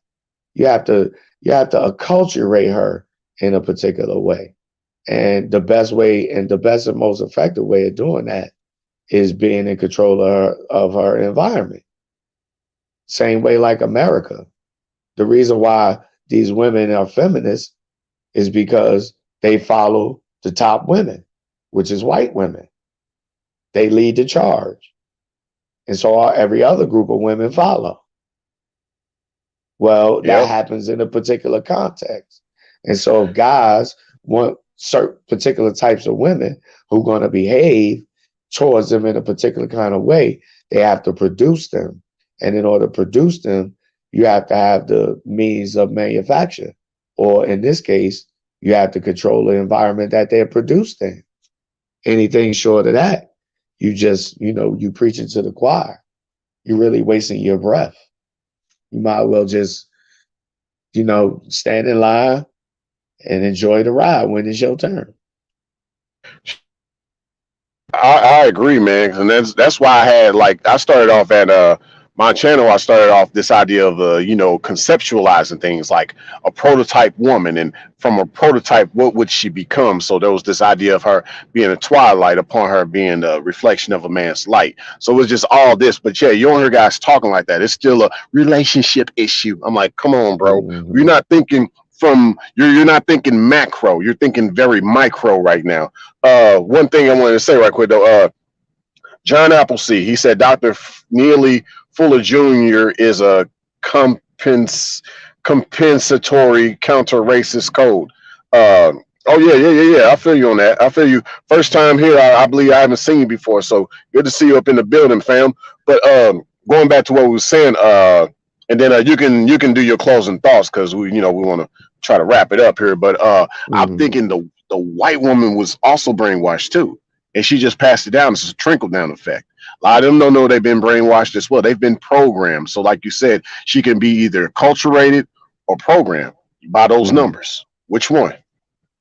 You have to you have to acculturate her in a particular way. And the best and most effective way of doing that is being in control of her environment. Same way like America. The reason why these women are feminists is because they follow the top women, which is white women. They lead the charge. And so every other group of women follow. Well, that Yep. happens in a particular context. And so if guys want certain particular types of women who are going to behave towards them in a particular kind of way, they have to produce them. And in order to produce them, you have to have the means of manufacture. Or in this case, you have to control the environment that they're produced in. Anything short of that, you preaching to the choir. You're really wasting your breath. You might well just, stand in line and enjoy the ride when it's your turn. I agree, man, and that's why I started off at my channel. I started off this idea of conceptualizing things like a prototype woman, and from a prototype, what would she become? So there was this idea of her being a twilight, upon her being a reflection of a man's light. So it was just all this, but yeah, you don't hear guys talking like that. It's still a relationship issue. I'm like, come on, bro, you're Mm-hmm. not thinking you're not thinking macro. You're thinking very micro right now. One thing I wanted to say right quick though, John Appleseed, he said Dr. Neely Fuller Jr. is a compensatory counter-racist code. Oh yeah, yeah. I feel you on that. I feel you. First time here, I believe I haven't seen you before, so good to see you up in the building, fam. But going back to what we were saying, and then you can do your closing thoughts because we want to try to wrap it up here. But I'm Mm-hmm. thinking the white woman was also brainwashed too, and she just passed it down. It's a trickle down effect. A lot of them don't know they've been brainwashed as well. They've been programmed. So, like you said, she can be either acculturated or programmed by those Mm-hmm. numbers. Which one?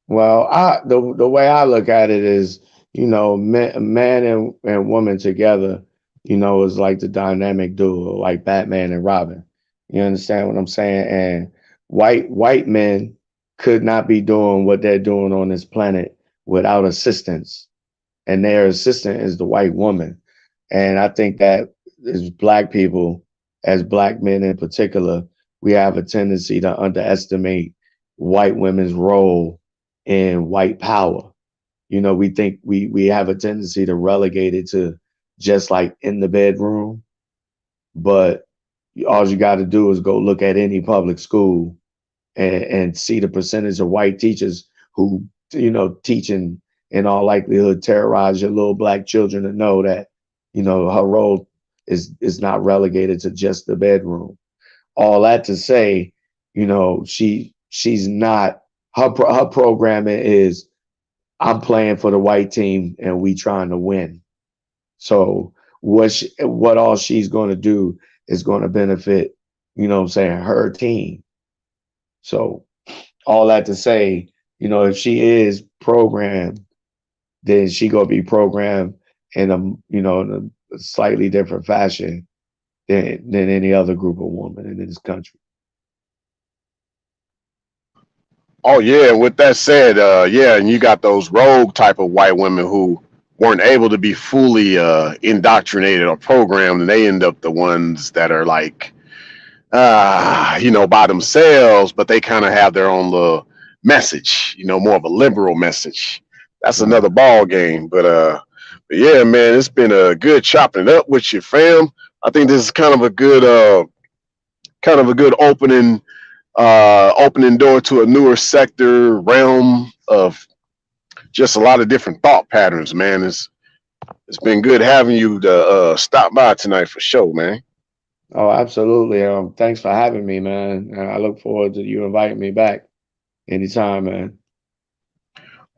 Well, the way I look at it is, man and woman together, is like the dynamic duo, like Batman and Robin. You understand what I'm saying? And white men could not be doing what they're doing on this planet without assistance, and their assistant is the white woman. And I think that as black people, as black men in particular, we have a tendency to underestimate white women's role in white power. We think we have a tendency to relegate it to just like in the bedroom, but all you got to do is go look at any public school and see the percentage of white teachers who teaching in all likelihood terrorize your little black children to know that her role is not relegated to just the bedroom. All that to say, she's not her programming is I'm playing for the white team and we trying to win. So what all she's going to do is going to benefit, what I'm saying, her team. So all that to say, if she is programmed, then she gonna be programmed in in a slightly different fashion than any other group of women in this country. Oh yeah. With that said, yeah, and you got those rogue type of white women who weren't able to be fully indoctrinated or programmed, and they end up the ones that are like by themselves, but they kind of have their own little message, more of a liberal message. That's Right. another ball game. But yeah, man, it's been a good chopping it up with you, fam. I think this is kind of a good opening door to a newer sector realm of just a lot of different thought patterns, man. It's been good having you to stop by tonight for sure, man. Oh, absolutely. Thanks for having me, man. And I look forward to you inviting me back anytime, man.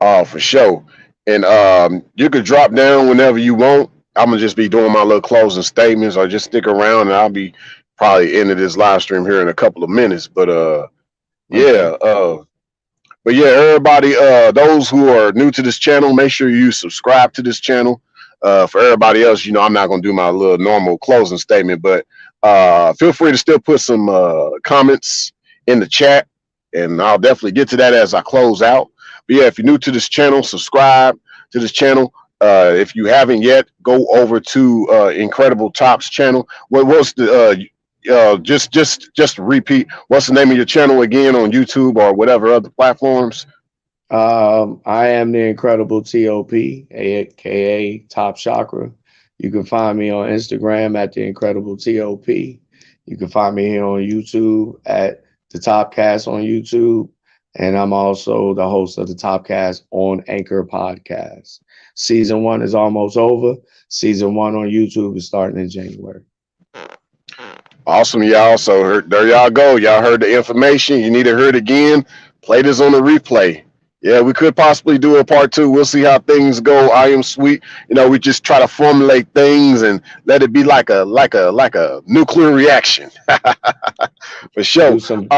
Oh, for sure. And you could drop down whenever you want. I'm gonna just be doing my little closing statements, or just stick around, and I'll be probably into this live stream here in a couple of minutes. Okay. Yeah, but yeah, everybody, those who are new to this channel, make sure you subscribe to this channel. For everybody else, I'm not gonna do my little normal closing statement, but feel free to still put some comments in the chat, and I'll definitely get to that as I close out. But yeah, if you're new to this channel, subscribe to this channel. If you haven't yet, go over to Incredible Top's channel. What was the just to repeat, what's the name of your channel again on YouTube or whatever other platforms? I am the incredible T.O.P, aka Top Chakra. You can find me on Instagram at the incredible T.O.P. You can find me here on YouTube at the T.O.P Cast on YouTube. And I'm also the host of the T.O.P Cast on Anchor Podcast. Season 1 is almost over. Season 1 on YouTube is starting in January. Awesome, y'all. So there y'all go. Y'all heard the information. You need to hear it again. Play this on the replay. Yeah, we could possibly do a part 2. We'll see how things go. I am sweet. We just try to formulate things and let it be like a nuclear reaction. For sure. Do some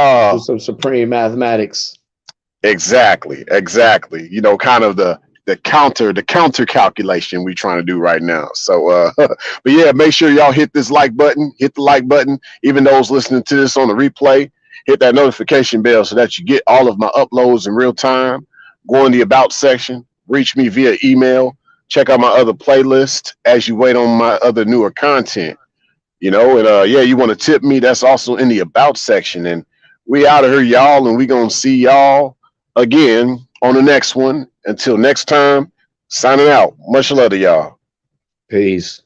supreme mathematics. Exactly. Kind of the counter calculation we're trying to do right now. So but yeah, make sure y'all hit this like button, hit the like button. Even those listening to this on the replay, hit that notification bell so that you get all of my uploads in real time. Go in the about section, reach me via email, check out my other playlist as you wait on my other newer content. And yeah, you want to tip me, that's also in the about section. And we out of here, y'all, and we gonna see y'all again on the next one. Until next time, signing out. Much love to y'all. Peace.